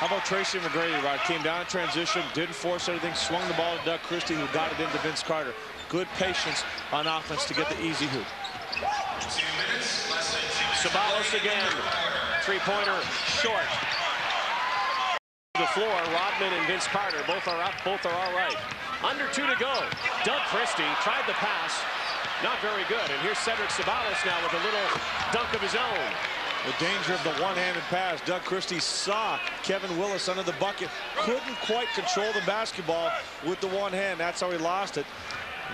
how about Tracy McGrady, Rod? Came down in transition, didn't force anything, swung the ball to Doug Christie, who got it into Vince Carter. Good patience on offense to get the easy hoop. Ceballos again. Three-pointer short. The floor, Rodman and Vince Carter both are up, both are all right. Under 2 to go. Doug Christie tried the pass. Not very good. And here's Cedric Ceballos now with a little dunk of his own. The danger of the one-handed pass. Doug Christie saw Kevin Willis under the bucket. Couldn't quite control the basketball with the one hand. That's how he lost it.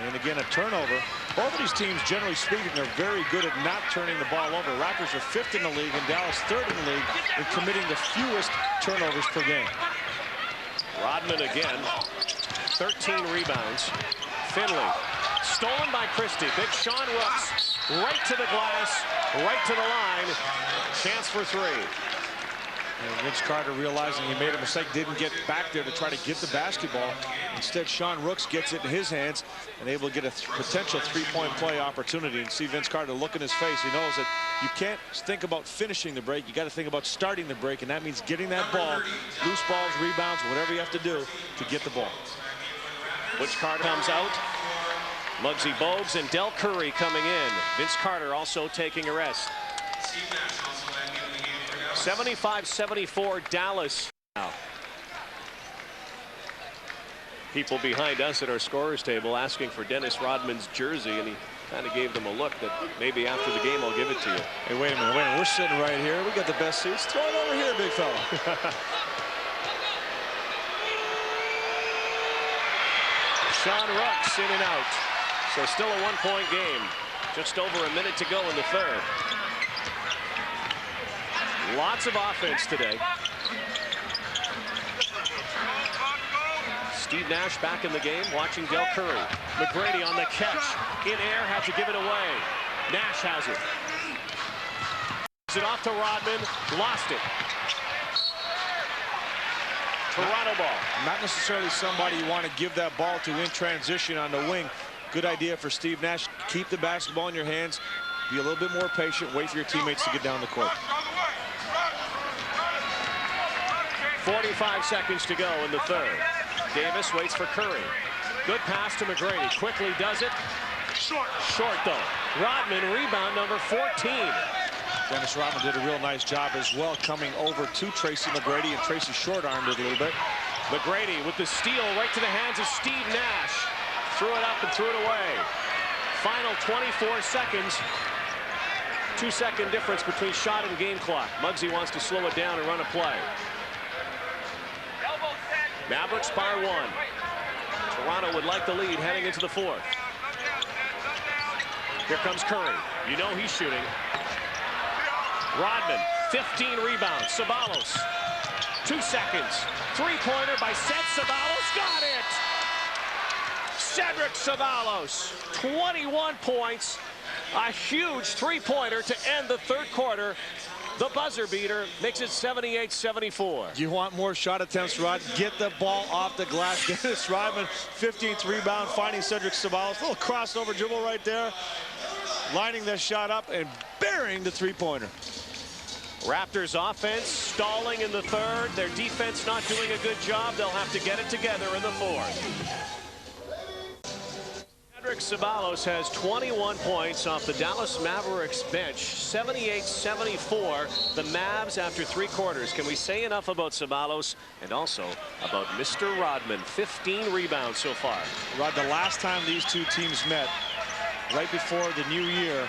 And again, a turnover. Both of these teams, generally speaking, are very good at not turning the ball over. Raptors are 5th in the league and Dallas 3rd in the league in committing the fewest turnovers per game. Rodman again. 13 rebounds. Finley stolen by Christie. Big Sean Rooks right to the glass, right to the line. Chance for three. And Vince Carter, realizing he made a mistake, didn't get back there to try to get the basketball. Instead, Sean Rooks gets it in his hands and able to get a potential three-point play opportunity. And see Vince Carter look in his face. He knows that you can't think about finishing the break. You got to think about starting the break, and that means getting that ball, loose balls, rebounds, whatever you have to do to get the ball. Butch Carter comes out. Muggsy Bogues and Del Curry coming in. Vince Carter also taking a rest. 75-74 Dallas now. People behind us at our scorers table asking for Dennis Rodman's jersey, and he kind of gave them a look that maybe after the game I'll give it to you. Hey, wait a minute, we're sitting right here. We got the best seats. Throw it over here, big fella. Sean Rooks in and out. So still a one-point game. Just over a minute to go in the third. Lots of offense today. Steve Nash back in the game, watching Del Curry. McGrady on the catch. In air, had to give it away. Nash has it. Gives it off to Rodman. Lost it. Toronto ball. Not necessarily somebody you want to give that ball to in transition on the wing. Good idea for Steve Nash. Keep the basketball in your hands. Be a little bit more patient. Wait for your teammates to get down the court. 45 seconds to go in the third. Davis waits for Curry. Good pass to McGrady. Quickly does it. Short though. Rodman, rebound number 14. Dennis Rodman did a real nice job as well, coming over to Tracy McGrady, and Tracy short-armed it a little bit. McGrady with the steal right to the hands of Steve Nash. Threw it up and threw it away. Final 24 seconds. 2-second difference between shot and game clock. Muggsy wants to slow it down and run a play. Mavericks by one. Toronto would like the lead heading into the fourth. Here comes Curry. You know he's shooting. Rodman, 15 rebounds. Ceballos, 2 seconds. Three-pointer by Seth Ceballos. Got it! Cedric Ceballos, 21 points. A huge three-pointer to end the third quarter. The buzzer beater makes it 78-74. You want more shot attempts, Rod? Get the ball off the glass. Dennis Rodman, 15th rebound, finding Cedric Ceballos. Little crossover dribble right there. Lining that shot up and burying the three-pointer. Raptors offense stalling in the third. Their defense not doing a good job. They'll have to get it together in the fourth. Cedric Ceballos has 21 points off the Dallas Mavericks bench. 78-74, the Mavs after three quarters. Can we say enough about Ceballos and also about Mr. Rodman? 15 rebounds so far. Rod, the last time these two teams met, right before the new year,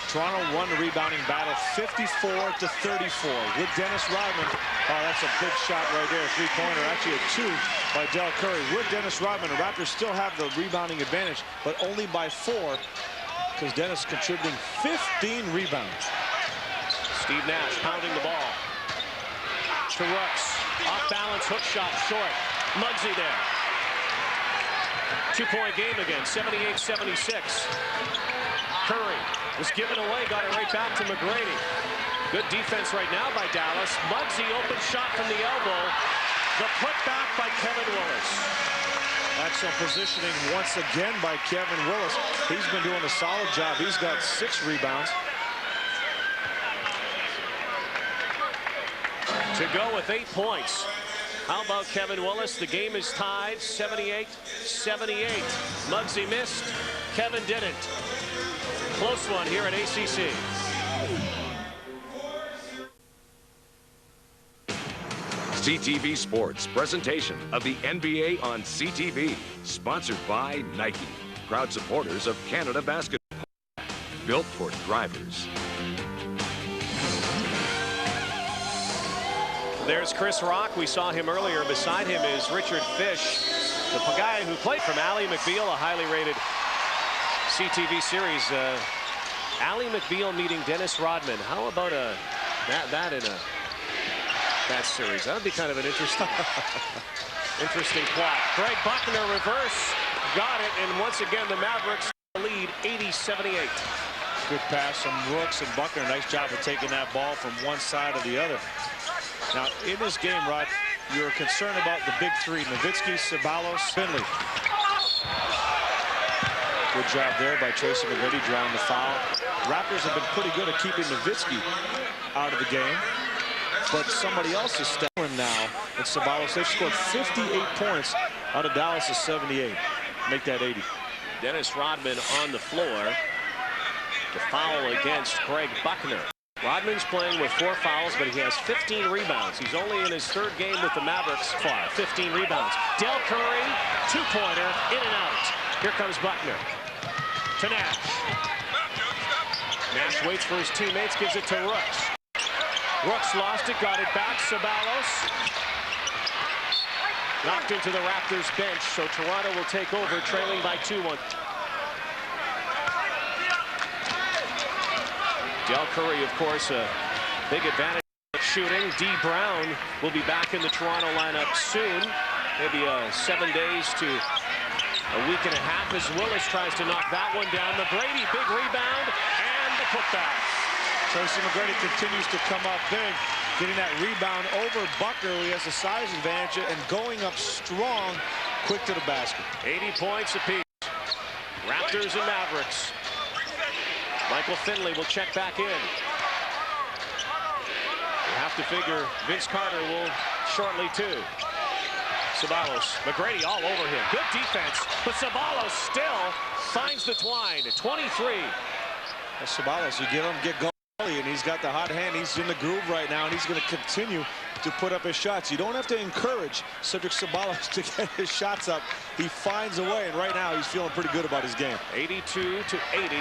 Toronto won the rebounding battle 54-34 with Dennis Rodman. Oh, that's a big shot right there, three-pointer. Actually a two by Del Curry. With Dennis Rodman, the Raptors still have the rebounding advantage, but only by 4 because Dennis contributing 15 rebounds. Steve Nash pounding the ball. To Rooks. Off balance, hook shot, short. Muggsy there. 2-point game again, 78-76. Curry was given away, got it right back to McGrady. Good defense right now by Dallas. Muggsy open shot from the elbow. The putback by Kevin Willis. Excellent positioning once again by Kevin Willis. He's been doing a solid job. He's got 6 rebounds. To go with 8 points. How about Kevin Willis? The game is tied, 78-78. Muggsy missed. Kevin didn't. Close one here at ACC. CTV Sports presentation of the NBA on CTV, sponsored by Nike, proud supporters of Canada basketball, built for drivers. There's Chris Rock. We saw him earlier. Beside him is Richard Fish, the guy who played from Ally McBeal, a highly rated CTV series. Ally McBeal meeting Dennis Rodman. How about that in that series? That would be kind of an interesting plot. Greg Buckner reverse, got it, and once again the Mavericks lead 80-78. Good pass from Rooks, and Buckner, nice job of taking that ball from one side to the other. Now, in this game, Rod, you're concerned about the big three, Nowitzki, Ceballos, Finley. Good job there by Tracy McGrady drawing the foul. Raptors have been pretty good at keeping Nowitzki out of the game, but somebody else is stepping now. And Ceballos, they've scored 58 points out of Dallas' 78. Make that 80. Dennis Rodman on the floor. The foul against Greg Buckner. Rodman's playing with 4 fouls, but he has 15 rebounds. He's only in his 3rd game with the Mavericks far. 15 rebounds. Del Curry, 2-pointer, in and out. Here comes Buckner. To Nash. Nash waits for his teammates, gives it to Rooks. Rooks lost it, got it back. Ceballos. Knocked into the Raptors bench, so Toronto will take over, trailing by 2-1. Del Curry, of course, a big advantage shooting. D. Brown will be back in the Toronto lineup soon. Maybe 7 days to a week and a half as Willis tries to knock that one down. McGrady, big rebound, and the putback. Tracy McGrady continues to come up big, getting that rebound over Buckner, who has a size advantage, and going up strong, quick to the basket. 80 points apiece. Raptors and Mavericks. Michael Finley will check back in. You have to figure Vince Carter will shortly too. Ceballos, McGrady all over him. Good defense, but Ceballos still finds the twine. 23. Ceballos, you get going, and he's got the hot hand. He's in the groove right now, and he's going to continue to put up his shots. You don't have to encourage Cedric Ceballos to get his shots up. He finds a way, and right now he's feeling pretty good about his game. 82 to 80.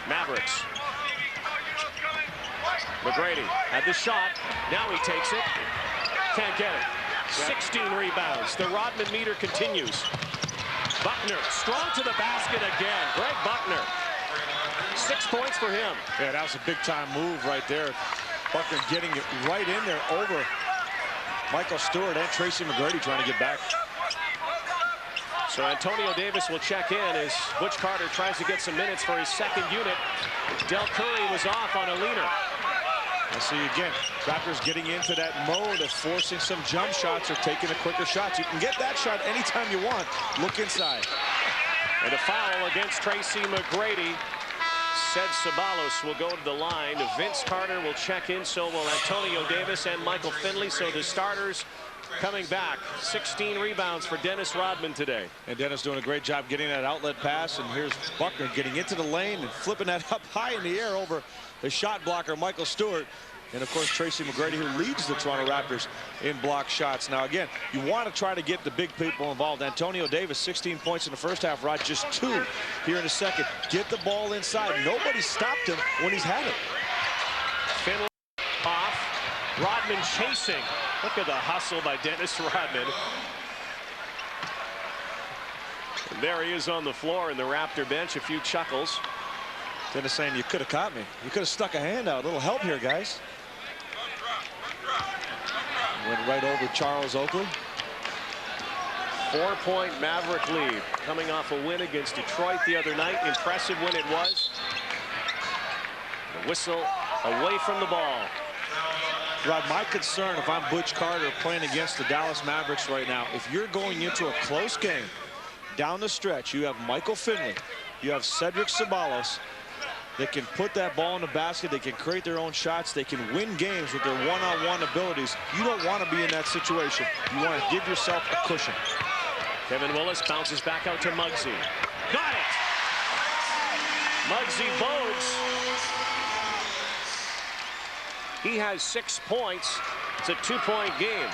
Mavericks. McGrady had the shot. Now he takes it. Can't get it. 16 rebounds. The Rodman meter continues. Buckner strong to the basket again. Greg Buckner. 6 points for him. Yeah, that was a big-time move right there. Buckner getting it right in there over Michael Stewart and Tracy McGrady trying to get back. So Antonio Davis will check in as Butch Carter tries to get some minutes for his 2nd unit. Del Curry was off on a leaner. I see again, Raptors getting into that mode of forcing some jump shots or taking a quicker shot. You can get that shot anytime you want. Look inside. And a foul against Tracy McGrady. Said Ceballos will go to the line. Vince Carter will check in, so will Antonio Davis and Michael Finley. So the starters coming back. 16 rebounds for Dennis Rodman today. And Dennis doing a great job getting that outlet pass. And here's Buckner getting into the lane and flipping that up high in the air over the shot blocker, Michael Stewart. And, of course, Tracy McGrady, who leads the Toronto Raptors in block shots. Now, again, you want to try to get the big people involved. Antonio Davis, 16 points in the first half. Rod, just 2 here in the second. Get the ball inside. Nobody stopped him when he's had it. Finley off. Rodman chasing. Look at the hustle by Dennis Rodman. And there he is on the floor in the Raptor bench. A few chuckles. Dennis saying, you could have caught me. You could have stuck a hand out. A little help here, guys. Went right over Charles Oakley. 4-point Maverick lead. Coming off a win against Detroit the other night. Impressive win it was. The whistle away from the ball. Rod, my concern if I'm Butch Carter playing against the Dallas Mavericks right now, if you're going into a close game, down the stretch, you have Michael Finley, you have Cedric Ceballos, they can put that ball in the basket, they can create their own shots, they can win games with their one-on-one abilities. You don't want to be in that situation. You want to give yourself a cushion. Kevin Willis bounces back out to Muggsy. Got it! Muggsy Bogues. He has 6 points. It's a 2-point game.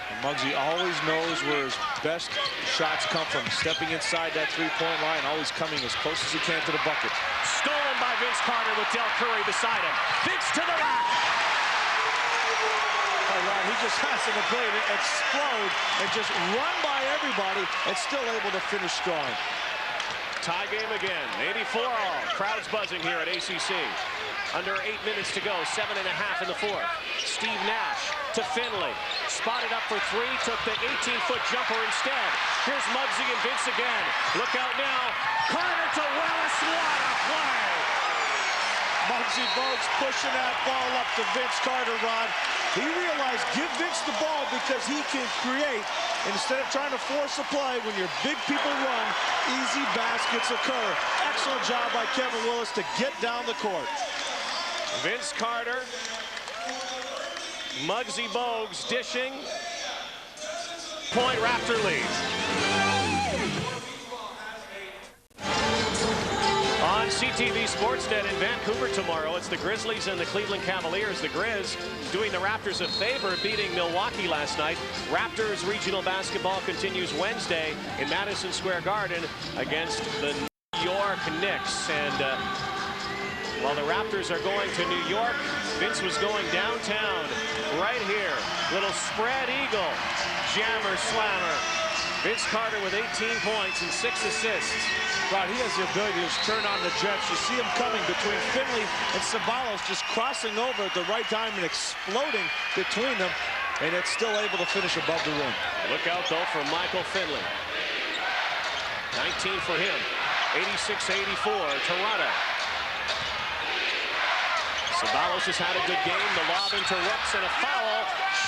And Muggsy always knows where his best shots come from. Stepping inside that 3-point line, always coming as close as he can to the bucket. Stolen by Vince Carter with Del Curry beside him. Vince to the rack. Oh, Rod, he just has an ability to explode and just run by everybody and still able to finish strong. Tie game again. 84 all. Crowds buzzing here at ACC. Under 8 minutes to go. 7.5 in the fourth. Steve Nash to Finley. Spotted up for 3. Took the 18-foot jumper instead. Here's Muggsy and Vince again. Look out now. Carter to Willis. What a Muggsy Bogues pushing that ball up to Vince Carter, Rod. He realized give Vince the ball because he can create. Instead of trying to force a play, when your big people run, easy baskets occur. Excellent job by Kevin Willis to get down the court. Vince Carter, Muggsy Bogues dishing. Point Raptor lead. On CTV Sportsnet in Vancouver tomorrow, it's the Grizzlies and the Cleveland Cavaliers. The Grizz doing the Raptors a favor, beating Milwaukee last night. Raptors regional basketball continues Wednesday in Madison Square Garden against the New York Knicks. And while the Raptors are going to New York, Vince was going downtown right here. Little spread eagle, jammer slammer. Vince Carter with 18 points and 6 assists. Rod, he has the ability to just turn on the jets. You see him coming between Finley and Ceballos, just crossing over at the right time and exploding between them, and it's still able to finish above the rim. Look out, though, for Michael Finley. 19 for him. 86-84, Toronto. Ceballos has had a good game. The lob into Rooks and a foul.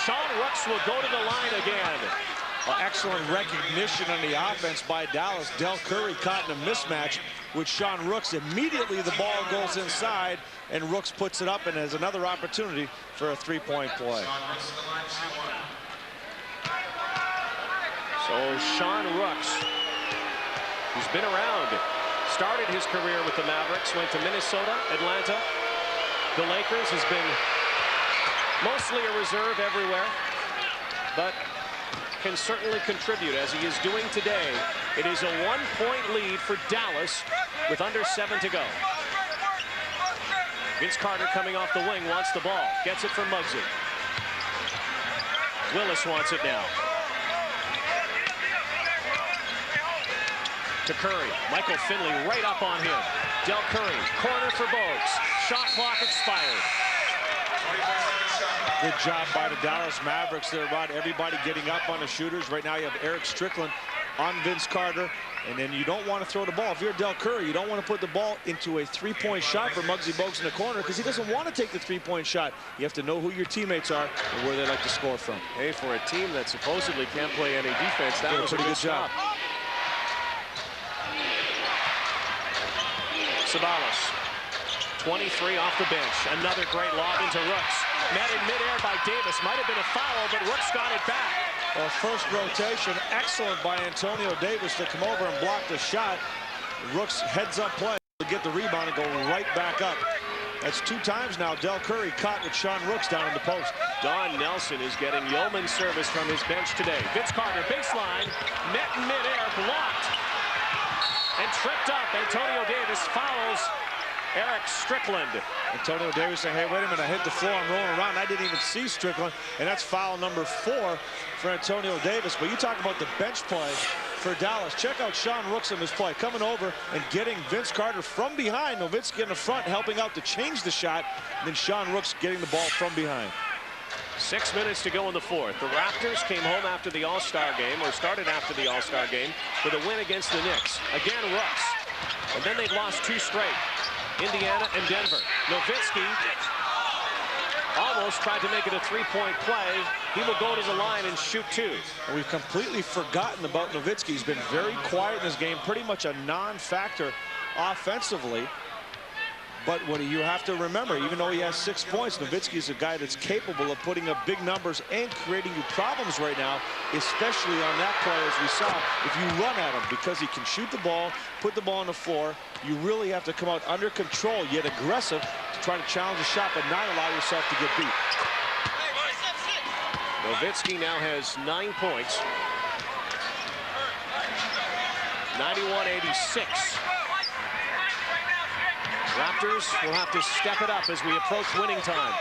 Sean Rooks will go to the line again. Well, excellent recognition on the offense by Dallas. Del Curry caught in a mismatch with Sean Rooks. Immediately the ball goes inside and Rooks puts it up and has another opportunity for a three-point play. So Sean Rooks, who's been around, started his career with the Mavericks, went to Minnesota, Atlanta. The Lakers, has been mostly a reserve everywhere, but can certainly contribute as he is doing today. It is a 1-point lead for Dallas with under 7 to go. Vince Carter coming off the wing, wants the ball, gets it from Muggsy. Willis wants it now. To Curry, Michael Finley right up on him. Del Curry, corner for Bogues. Shot clock expired. Good job by the Dallas Mavericks there, Rod. Everybody getting up on the shooters. Right now you have Eric Strickland on Vince Carter. And then you don't want to throw the ball. If you're Del Curry, you don't want to put the ball into a three-point shot for Muggsy Bogues in the corner because he doesn't want to take the three-point shot. You have to know who your teammates are and where they like to score from. Hey, for a team that supposedly can't play any defense, that was a pretty good job. Ceballos, 23 off the bench. Another great lob into Rooks. Met in midair by Davis. Might have been a foul, but Rooks got it back. Well, first rotation, excellent by Antonio Davis to come over and block the shot. Rooks heads up play to get the rebound and go right back up. That's 2 times now Del Curry caught with Sean Rooks down in the post. Don Nelson is getting yeoman service from his bench today. Vince Carter, baseline, met in midair, blocked, and tripped up. Antonio Davis fouls Eric Strickland. Antonio Davis saying, hey, wait a minute, I hit the floor, I'm rolling around. I didn't even see Strickland, and that's foul number 4 for Antonio Davis. But you talk about the bench play for Dallas. Check out Sean Rooks in this play, coming over and getting Vince Carter from behind. Nowitzki in the front, helping out to change the shot, and then Sean Rooks getting the ball from behind. 6 minutes to go in the 4th. The Raptors came home after the All-Star game, or started after the All-Star game, with a win against the Knicks. Again, Rooks. And then they've lost 2 straight. Indiana and Denver. Nowitzki almost tried to make it a 3-point play. He will go to the line and shoot 2. And we've completely forgotten about Nowitzki. He's been very quiet in this game, pretty much a non-factor offensively. But what you have to remember, even though he has 6 points, Nowitzki is a guy that's capable of putting up big numbers and creating you problems right now, especially on that play, as we saw, if you run at him, because he can shoot the ball, put the ball on the floor. You really have to come out under control, yet aggressive, to try to challenge the shot, but not allow yourself to get beat. Nowitzki now has 9 points. 91-86. Raptors will have to step it up as we approach winning time.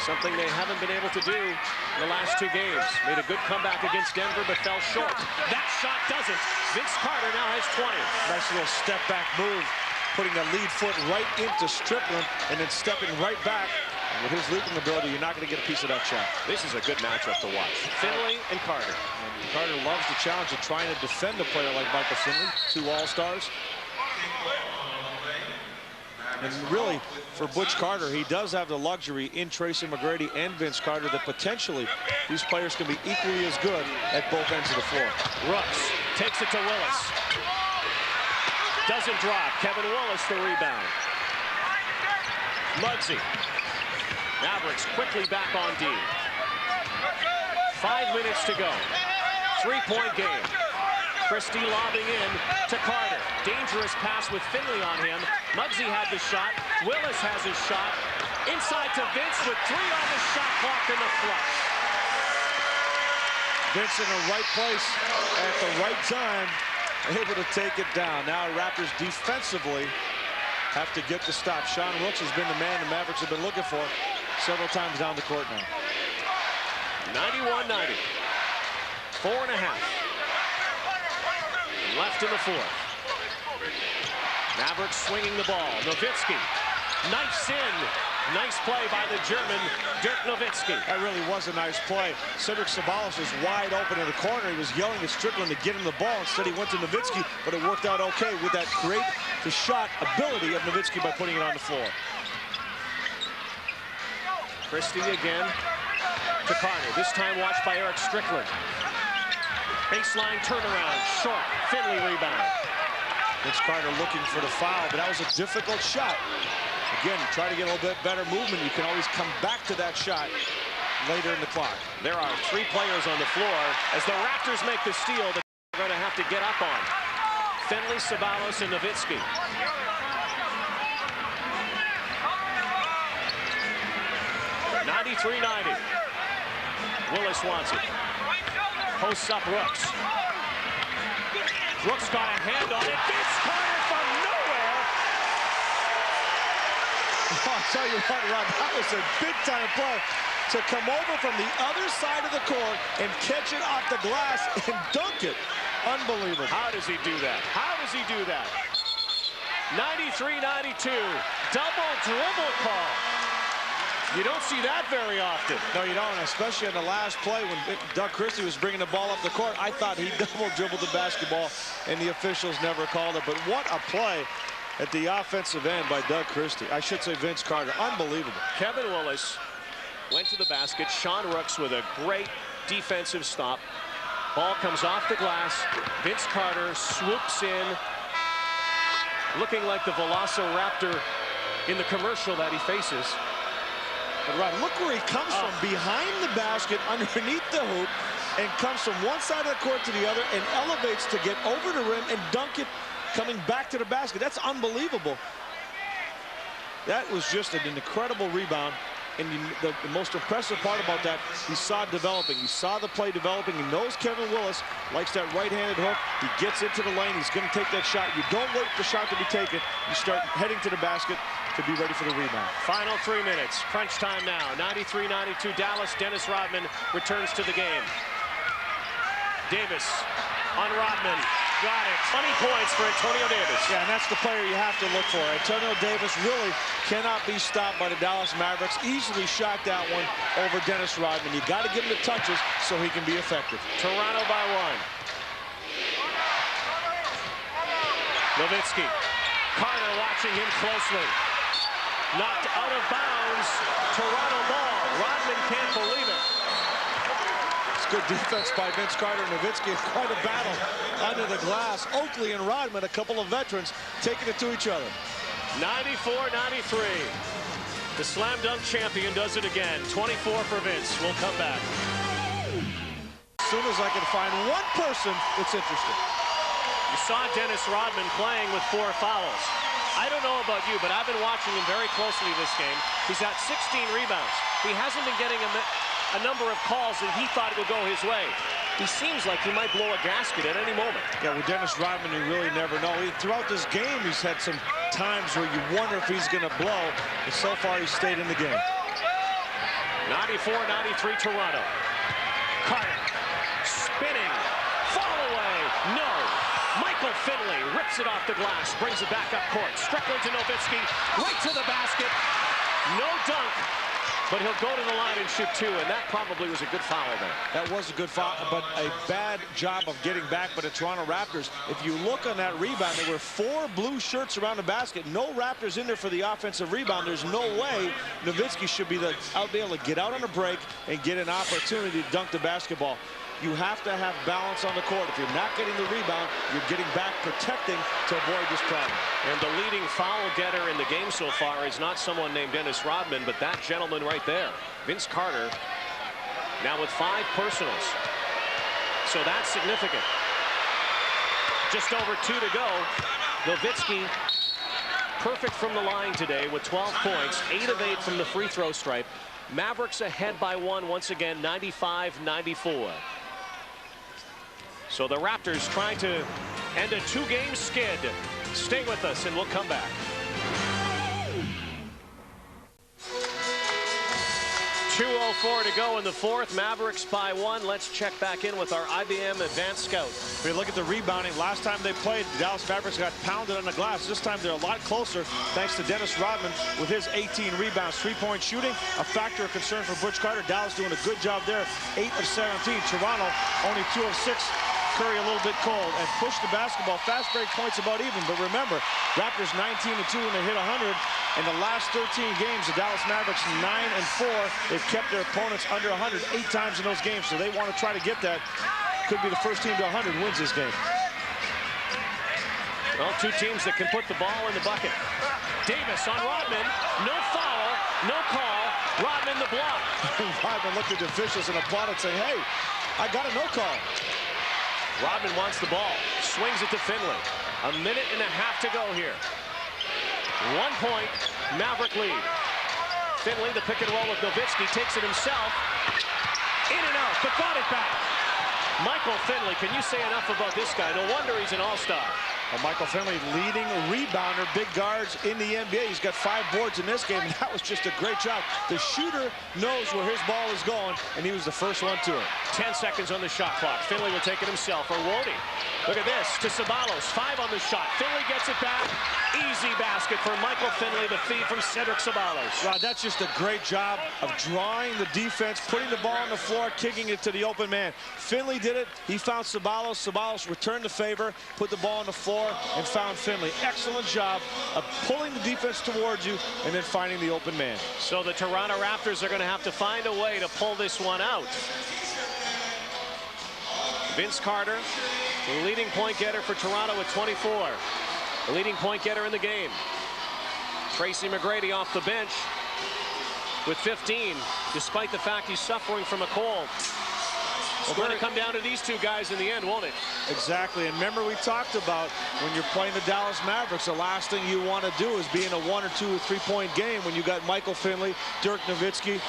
Something they haven't been able to do in the last 2 games. Made a good comeback against Denver, but fell short. That shot doesn't. Vince Carter now has 20. Nice little step back move, putting the lead foot right into Strickland and then stepping right back. And with his leaping ability, you're not going to get a piece of that shot. This is a good matchup to watch. Finley and Carter. And Carter loves the challenge of trying to defend a player like Michael Finley, 2 All-Stars. And really, for Butch Carter, he does have the luxury in Tracy McGrady and Vince Carter that potentially these players can be equally as good at both ends of the floor. Rooks takes it to Willis. Doesn't drop. Kevin Willis the rebound. Muggsy. Mavericks quickly back on D. 5 minutes to go. 3-point game. Christie lobbing in to Carter. Dangerous pass with Finley on him. Muggsy had the shot. Willis has his shot. Inside to Vince with 3 on the shot clock and the flush. Vince in the right place at the right time, able to take it down. Now Raptors defensively have to get the stop. Sean Rooks has been the man the Mavericks have been looking for several times down the court now. 91-90. 4.5. Left in the fourth. Mavericks swinging the ball. Nowitzki knifes in. Nice play by the German, Dirk Nowitzki. That really was a nice play. Cedric Ceballos was wide open in the corner. He was yelling at Strickland to get him the ball. Instead, he went to Nowitzki, but it worked out okay with that great shot ability of Nowitzki by putting it on the floor. Christie again to Carter. This time watched by Eric Strickland. Baseline turnaround, short. Finley rebound. Vince Carter looking for the foul, but that was a difficult shot. Again, try to get a little bit better movement. You can always come back to that shot later in the clock. There are 3 players on the floor. As the Raptors make the steal that they're going to have to get up on. Finley, Ceballos, and Nowitzki. .93-90. Willis wants it. Posts up Rooks. Rooks got a hand on it. Vince Carter from nowhere. Oh, I'll tell you what, Rod, that was a big-time play to come over from the other side of the court and catch it off the glass and dunk it. Unbelievable. How does he do that? How does he do that? 93-92. Double dribble call. You don't see that very often. No, you don't, especially on the last play when Doug Christie was bringing the ball up the court. I thought he double dribbled the basketball, and the officials never called it. But what a play at the offensive end by Doug Christie. I should say Vince Carter. Unbelievable. Kevin Willis went to the basket. Sean Rooks with a great defensive stop. Ball comes off the glass. Vince Carter swoops in, looking like the Velociraptor in the commercial that he faces. But Rod, look where he comes from, behind the basket, underneath the hoop, and comes from one side of the court to the other and elevates to get over the rim and dunk it coming back to the basket. That's unbelievable. That was just an incredible rebound. And the most impressive part about that, he saw it developing. He saw the play developing. He knows Kevin Willis likes that right-handed hook. He gets into the lane. He's going to take that shot. You don't wait for the shot to be taken. You start heading to the basket to be ready for the rebound. Final 3 minutes. Crunch time now. 93-92 Dallas. Dennis Rodman returns to the game. Davis on Rodman. Got it. 20 points for Antonio Davis. Yeah, and that's the player you have to look for. Antonio Davis really cannot be stopped by the Dallas Mavericks. Easily shot that one over Dennis Rodman. You got to give him the touches so he can be effective. Toronto by 1. Nowitzki. Carter watching him closely. Knocked out of bounds. Toronto ball. Rodman can't believe it. Good defense by Vince Carter and Nowitzki. Quite a battle under the glass. Oakley and Rodman, a couple of veterans, taking it to each other. 94-93. The slam dunk champion does it again. 24 for Vince. We'll come back. As soon as I can find one person that's interested. You saw Dennis Rodman playing with 4 fouls. I don't know about you, but I've been watching him very closely this game. He's got 16 rebounds. He hasn't been getting a number of calls that he thought would go his way. He seems like he might blow a gasket at any moment. Yeah, with Dennis Rodman, you really never know. Throughout this game, he's had some times where you wonder if he's going to blow, but so far he's stayed in the game. 94-93 Toronto. Carter spinning, fall away, no. Michael Finley rips it off the glass, brings it back up court. Strickland to Nowitzki, right to the basket. No dunk. But he'll go to the line and shoot 2, and that probably was a good foul there. That was a good foul, but a bad job of getting back by the Toronto Raptors. If you look on that rebound, there were 4 blue shirts around the basket. No Raptors in there for the offensive rebound. There's no way Nowitzki should be able to get out on a break and get an opportunity to dunk the basketball. You have to have balance on the court. If you're not getting the rebound, you're getting back protecting to avoid this problem. And the leading foul getter in the game so far is not someone named Dennis Rodman, but that gentleman right there, Vince Carter, now with 5 personals. So that's significant. Just over 2 to go. Nowitzki perfect from the line today with 12 points, 8 of 8 from the free throw stripe. Mavericks ahead by 1 once again, 95-94. So the Raptors trying to end a 2-game skid. Stay with us and we'll come back. 2:04 to go in the 4th. Mavericks by 1. Let's check back in with our IBM Advanced Scout. If you look at the rebounding, last time they played, the Dallas Mavericks got pounded on the glass. This time they're a lot closer thanks to Dennis Rodman with his 18 rebounds. 3-point shooting, a factor of concern for Butch Carter. Dallas doing a good job there. 8 of 17. Toronto only 2 of 6. Curry a little bit cold and push the basketball. Fast break points about even, but remember, Raptors 19-2 when they hit 100. In the last 13 games, the Dallas Mavericks 9-4. They've kept their opponents under 100 8 times in those games, so they want to try to get that. Could be the first team to 100 wins this game. Well, 2 teams that can put the ball in the bucket. Davis on Rodman. No foul, no call. Rodman the block. Rodman looked at the officials and applauded, saying, hey, I got a no call. Rodman wants the ball. Swings it to Finley. 1.5 minutes to go here. 1 point, Maverick lead. Finley, the pick and roll with Nowitzki, takes it himself. In and out, but got it back. Michael Finley, can you say enough about this guy? No wonder he's an all-star. Well, Michael Finley, leading rebounder, big guards in the NBA. He's got 5 boards in this game, and that was just a great job. The shooter knows where his ball is going, and he was the first one to it. 10 seconds on the shot clock. Finley will take it himself, or won't he? Look at this, to Ceballos, 5 on the shot. Finley gets it back. Easy basket for Michael Finley, the feed from Cedric Ceballos. Wow, that's just a great job of drawing the defense, putting the ball on the floor, kicking it to the open man. Finley did it. He found Ceballos. Ceballos returned the favor, put the ball on the floor, and found Finley. Excellent job of pulling the defense towards you and then finding the open man. So the Toronto Raptors are going to have to find a way to pull this one out. Vince Carter, the leading point getter for Toronto with 24. The leading point getter in the game. Tracy McGrady off the bench with 15, despite the fact he's suffering from a cold. It's going to come down to these 2 guys in the end, won't it? Exactly. And remember, we talked about when you're playing the Dallas Mavericks, the last thing you want to do is be in a 1 or 2 or 3-point game when you got Michael Finley, Dirk Nowitzki,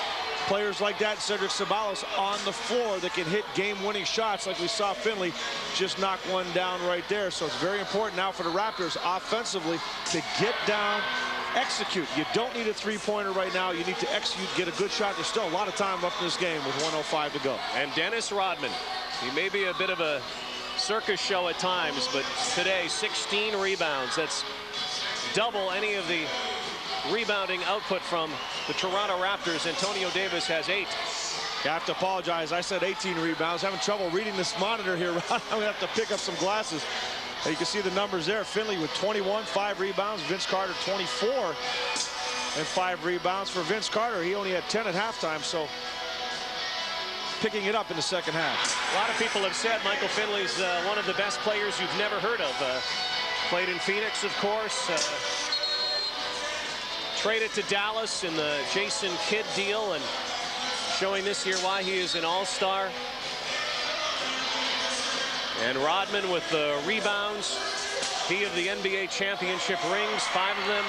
players like that, Cedric Ceballos on the floor that can hit game-winning shots like we saw Finley just knock one down right there. So it's very important now for the Raptors offensively to get down, execute. You don't need a 3-pointer right now. You need to execute, get a good shot. There's still a lot of time left in this game with 1:05 to go. And Dennis Rodman, he may be a bit of a circus show at times, but today 16 rebounds. That's double any of the rebounding output from the Toronto Raptors. Antonio Davis has 8. I have to apologize. I said 18 rebounds. Having trouble reading this monitor here, Ron. I'm going to have to pick up some glasses. You can see the numbers there. Finley with 21, 5 rebounds. Vince Carter 24 and 5 rebounds. For Vince Carter, he only had 10 at halftime, so picking it up in the second half. A lot of people have said Michael Finley's one of the best players you've never heard of. Played in Phoenix, of course. Traded to Dallas in the Jason Kidd deal, and showing this year why he is an all-star. And Rodman with the rebounds. He of the NBA championship rings, 5 of them.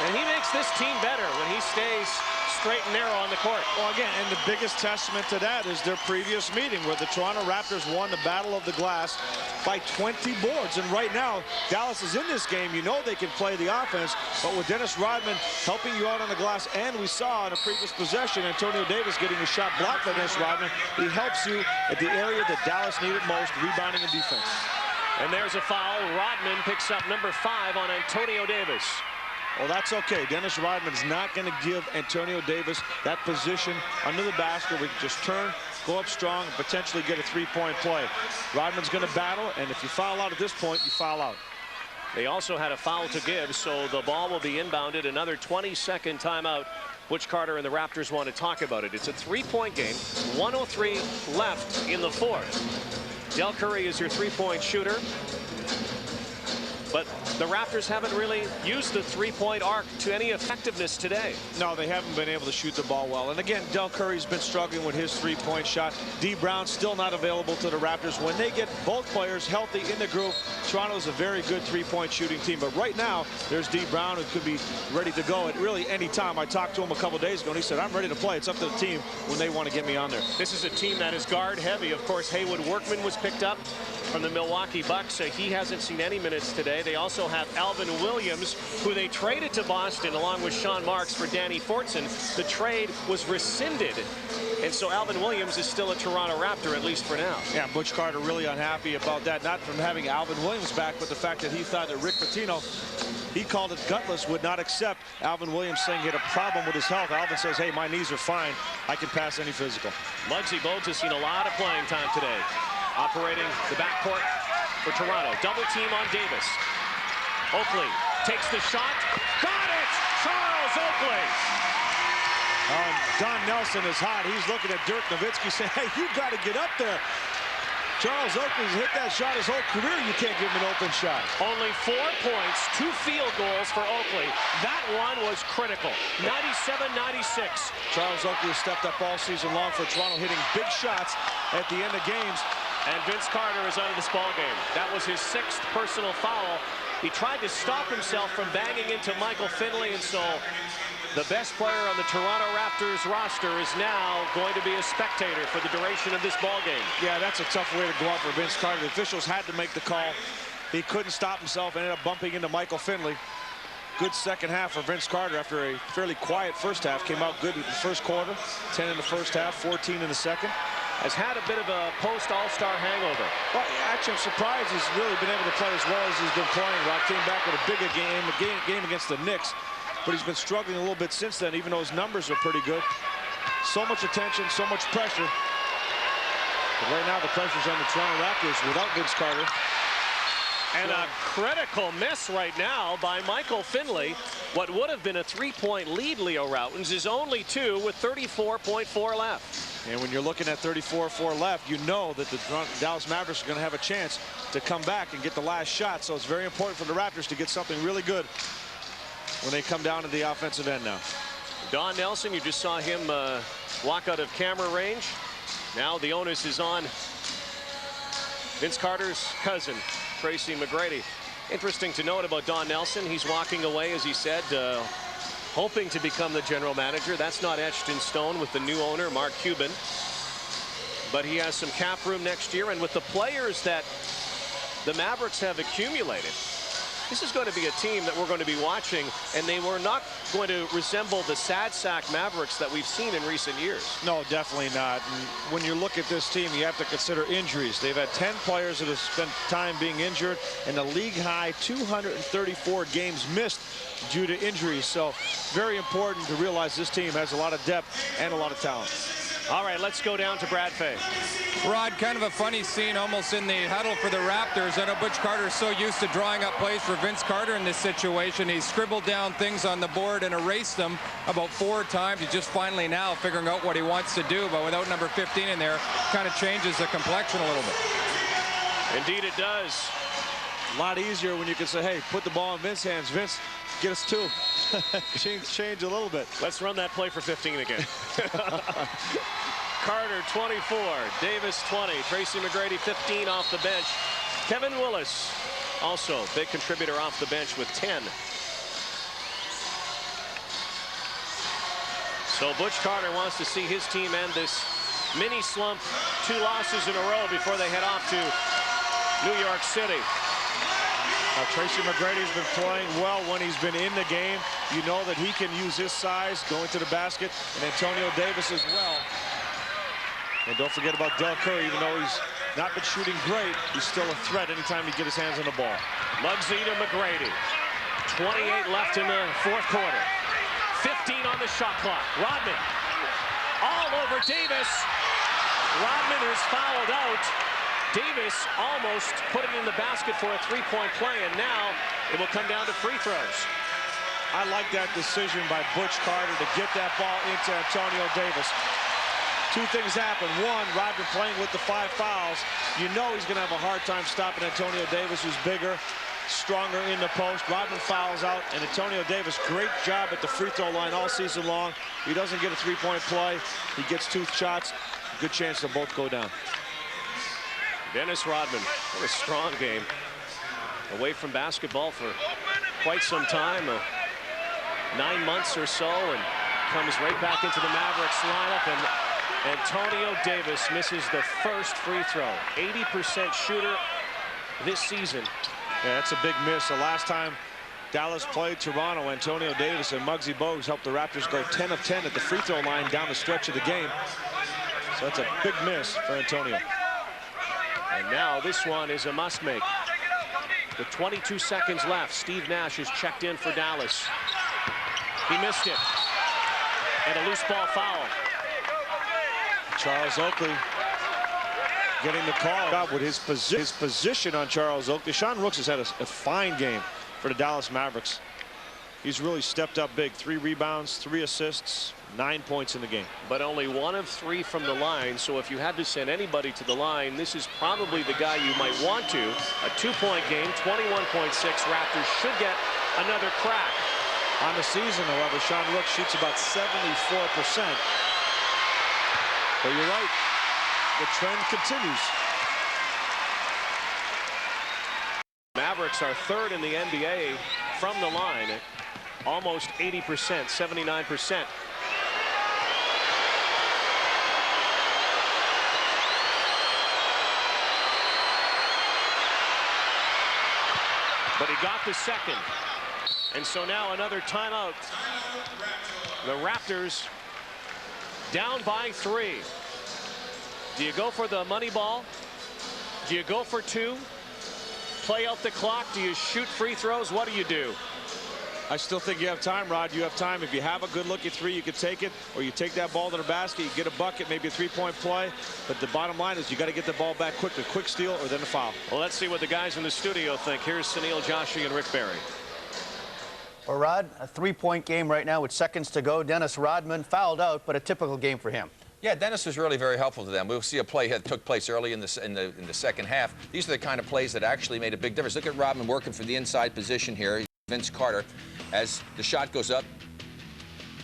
And he makes this team better when he stays straight and narrow on the court. Well, again, and the biggest testament to that is their previous meeting where the Toronto Raptors won the Battle of the Glass by 20 boards. And right now, Dallas is in this game. You know they can play the offense, but with Dennis Rodman helping you out on the glass, and we saw in a previous possession, Antonio Davis getting a shot blocked by Dennis Rodman. He helps you at the area that Dallas needed most, rebounding and defense. And there's a foul. Rodman picks up number 5 on Antonio Davis. Well, that's okay. Dennis Rodman's not going to give Antonio Davis that position under the basket where he can just turn, go up strong, and potentially get a three-point play. Rodman's going to battle, and if you foul out at this point, you foul out. They also had a foul to give, so the ball will be inbounded. Another 20-second timeout. Butch Carter and the Raptors want to talk about it. It's a three-point game. 1:03 left in the fourth. Del Curry is your three-point shooter. But the Raptors haven't really used the three-point arc to any effectiveness today. No, they haven't been able to shoot the ball well. And again, Del Curry's been struggling with his three-point shot. D. Brown's still not available to the Raptors. When they get both players healthy in the group, Toronto's a very good three-point shooting team. But right now, there's D. Brown who could be ready to go at really any time. I talked to him a couple days ago, and he said, I'm ready to play. It's up to the team when they want to get me on there. This is a team that is guard heavy. Of course, Haywood Workman was picked up from the Milwaukee Bucks. He hasn't seen any minutes today. They also have Alvin Williams, who they traded to Boston along with Sean Marks for Danny Fortson. The trade was rescinded, and so Alvin Williams is still a Toronto Raptor, at least for now. Yeah, Butch Carter really unhappy about that, not from having Alvin Williams back, but the fact that he thought that Rick Pitino, he called it gutless, would not accept Alvin Williams saying he had a problem with his health. Alvin says, hey, my knees are fine. I can pass any physical. Muggsy Bogues has seen a lot of playing time today. Operating the backcourt for Toronto. Double team on Davis. Oakley takes the shot. Got it! Charles Oakley! Don Nelson is hot. He's looking at Dirk Nowitzki saying, hey, you got to get up there. Charles Oakley's hit that shot his whole career. You can't give him an open shot. Only 4 points, 2 field goals for Oakley. That one was critical. 97-96. Charles Oakley has stepped up all season long for Toronto, hitting big shots at the end of games. And Vince Carter is out of this ball game. That was his 6th personal foul. He tried to stop himself from banging into Michael Finley, and so the best player on the Toronto Raptors roster is now going to be a spectator for the duration of this ball game. Yeah, that's a tough way to go out for Vince Carter. The officials had to make the call. He couldn't stop himself, ended up bumping into Michael Finley. Good second half for Vince Carter after a fairly quiet first half. Came out good in the first quarter, 10 in the first half, 14 in the second. Has had a bit of a post-All-Star hangover. Well, actually, I'm surprised he's really been able to play as well as he's been playing. Rod came back with a bigger game against the Knicks, but he's been struggling a little bit since then, even though his numbers are pretty good. So much attention, so much pressure. But right now, the pressure's on the Toronto Raptors without Vince Carter. And a critical miss right now by Michael Finley. What would have been a 3-point lead, Leo Rautins, is only 2 with 34.4 left. And when you're looking at 34-4 left, you know that the Dallas Mavericks are going to have a chance to come back and get the last shot. So it's very important for the Raptors to get something really good when they come down to the offensive end now. Don Nelson, you just saw him walk out of camera range. Now the onus is on Vince Carter's cousin, Tracy McGrady. Interesting to note about Don Nelson. He's walking away, as he said, hoping to become the general manager. That's not etched in stone with the new owner, Mark Cuban. But he has some cap room next year, and with the players that the Mavericks have accumulated, this is going to be a team that we're going to be watching, and they were not going to resemble the sad sack Mavericks that we've seen in recent years. No, definitely not. And when you look at this team, you have to consider injuries. They've had 10 players that have spent time being injured, and a league-high 234 games missed due to injuries. So very important to realize this team has a lot of depth and a lot of talent. All right, let's go down to Brad Fay. Rod, kind of a funny scene almost in the huddle for the Raptors. I know Butch Carter is so used to drawing up plays for Vince Carter in this situation. He scribbled down things on the board and erased them about 4 times. He's just finally now figuring out what he wants to do, but without number 15 in there, kind of changes the complexion a little bit. Indeed it does. A lot easier when you can say, hey, put the ball in Vince's hands. Vince, get us 2. change a little bit. Let's run that play for 15 again. Carter 24, Davis 20, Tracy McGrady 15 off the bench. Kevin Willis also big contributor off the bench with 10. So Butch Carter wants to see his team end this mini slump, 2 losses in a row before they head off to New York City. Tracy McGrady's been playing well when he's been in the game. You know that he can use his size going to the basket, and Antonio Davis as well. And don't forget about Del Curry. Even though he's not been shooting great, he's still a threat anytime he gets his hands on the ball. Muggsy to McGrady. 28 left in the fourth quarter. 15 on the shot clock. Rodman all over Davis. Rodman is fouled out. Davis almost put it in the basket for a three-point play, and now it will come down to free throws. I like that decision by Butch Carter to get that ball into Antonio Davis. Two things happen. One, Rodman playing with the 5 fouls. You know he's going to have a hard time stopping Antonio Davis, who's bigger, stronger in the post. Rodman fouls out, and Antonio Davis, great job at the free throw line all season long. He doesn't get a three-point play. He gets 2 shots. Good chance to both go down. Dennis Rodman, what a strong game. Away from basketball for quite some time, 9 months or so, and comes right back into the Mavericks lineup, and Antonio Davis misses the first free throw. 80% shooter this season. Yeah, that's a big miss. The last time Dallas played Toronto, Antonio Davis and Muggsy Bogues helped the Raptors go 10 of 10 at the free throw line down the stretch of the game. So that's a big miss for Antonio. And now this one is a must-make. With 22 seconds left, Steve Nash is checked in for Dallas. He missed it. And a loose ball foul. Charles Oakley getting the call with his position on Charles Oakley. Sean Rooks has had a fine game for the Dallas Mavericks. He's really stepped up big. 3 rebounds, 3 assists, 9 points in the game. But only 1 of 3 from the line, so if you had to send anybody to the line, this is probably the guy you might want to. A 2-point game, 21.6. Raptors should get another crack. On the season, however, Sean Rooks shoots about 74%. But you're right, the trend continues. Mavericks are 3rd in the NBA from the line at almost 80%, 79%. But he got the second. And so now another timeout. The Raptors down by 3. Do you go for the money ball? Do you go for 2? Play out the clock? Do you shoot free throws? What do you do? I still think you have time, Rod. You have time. If you have a good look at 3, you can take it, or you take that ball to the basket, you get a bucket, maybe a 3-point play. But the bottom line is you got to get the ball back quick, a quick steal or then a foul. Well, let's see what the guys in the studio think. Here's Sunil Joshi and Rick Barry. Well, Rod, a 3-point game right now with seconds to go. Dennis Rodman fouled out, but a typical game for him. Yeah, Dennis was really very helpful to them. We'll see a play that took place early in the second half. These are the kind of plays that actually made a big difference. Look at Rodman working for the inside position here. Vince Carter, as the shot goes up,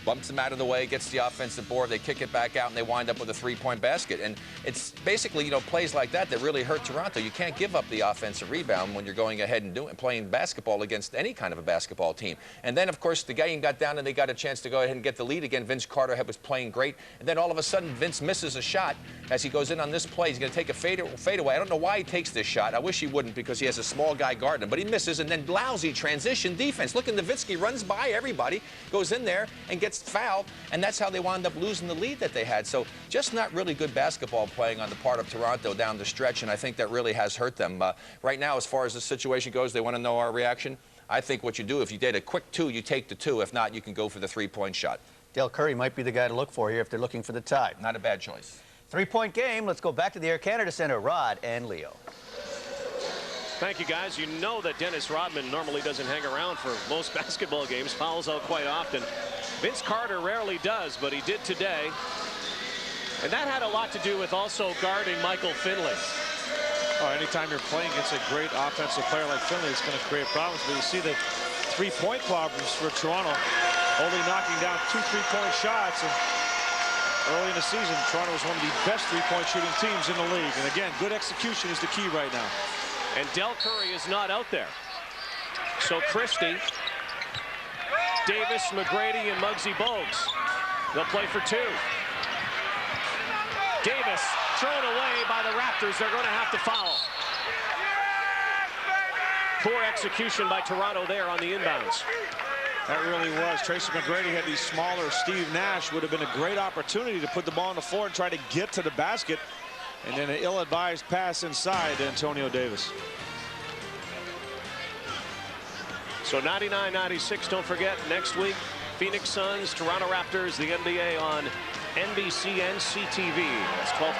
bumps him out of the way, gets the offensive board, they kick it back out, and they wind up with a 3-point basket. And it's basically, you know, plays like that that really hurt Toronto. You can't give up the offensive rebound when you're going ahead and playing basketball against any kind of a basketball team. And then, of course, the game got down and they got a chance to go ahead and get the lead again. Vince Carter was playing great. And then all of a sudden, Vince misses a shot as he goes in on this play. He's going to take a fadeaway. I don't know why he takes this shot. I wish he wouldn't because he has a small guy guarding him. But he misses, and then lousy transition defense. Look, Nowitzki runs by everybody, goes in there, and gets fouled, and that's how they wound up losing the lead that they had. So just not really good basketball playing on the part of Toronto down the stretch, and I think that really has hurt them. Right now, as far as the situation goes, they want to know our reaction. I think what you do, if you did a quick 2, you take the 2. If not, you can go for the 3-point shot. Dale Curry might be the guy to look for here if they're looking for the tie. Not a bad choice. 3-point game. Let's go back to the Air Canada Center. Rod and Leo. Thank you, guys. You know that Dennis Rodman normally doesn't hang around for most basketball games, fouls out quite often. Vince Carter rarely does, but he did today. And that had a lot to do with also guarding Michael Finley. Oh, anytime you're playing against a great offensive player like Finley, it's going to create problems. But you see the 3-point problems for Toronto, only knocking down 2 3-point shots. And early in the season, Toronto was one of the best 3-point shooting teams in the league. And again, good execution is the key right now. And Del Curry is not out there. So Christie, Davis, McGrady, and Muggsy Bogues. They'll play for 2. Davis thrown away by the Raptors. They're going to have to foul. Poor execution by Toronto there on the inbounds. That really was. Tracy McGrady had these smaller. Steve Nash would have been a great opportunity to put the ball on the floor and try to get to the basket. And then an ill-advised pass inside to Antonio Davis. So 99-96, don't forget, next week, Phoenix Suns, Toronto Raptors, the NBA on NBC and CTV. That's 12.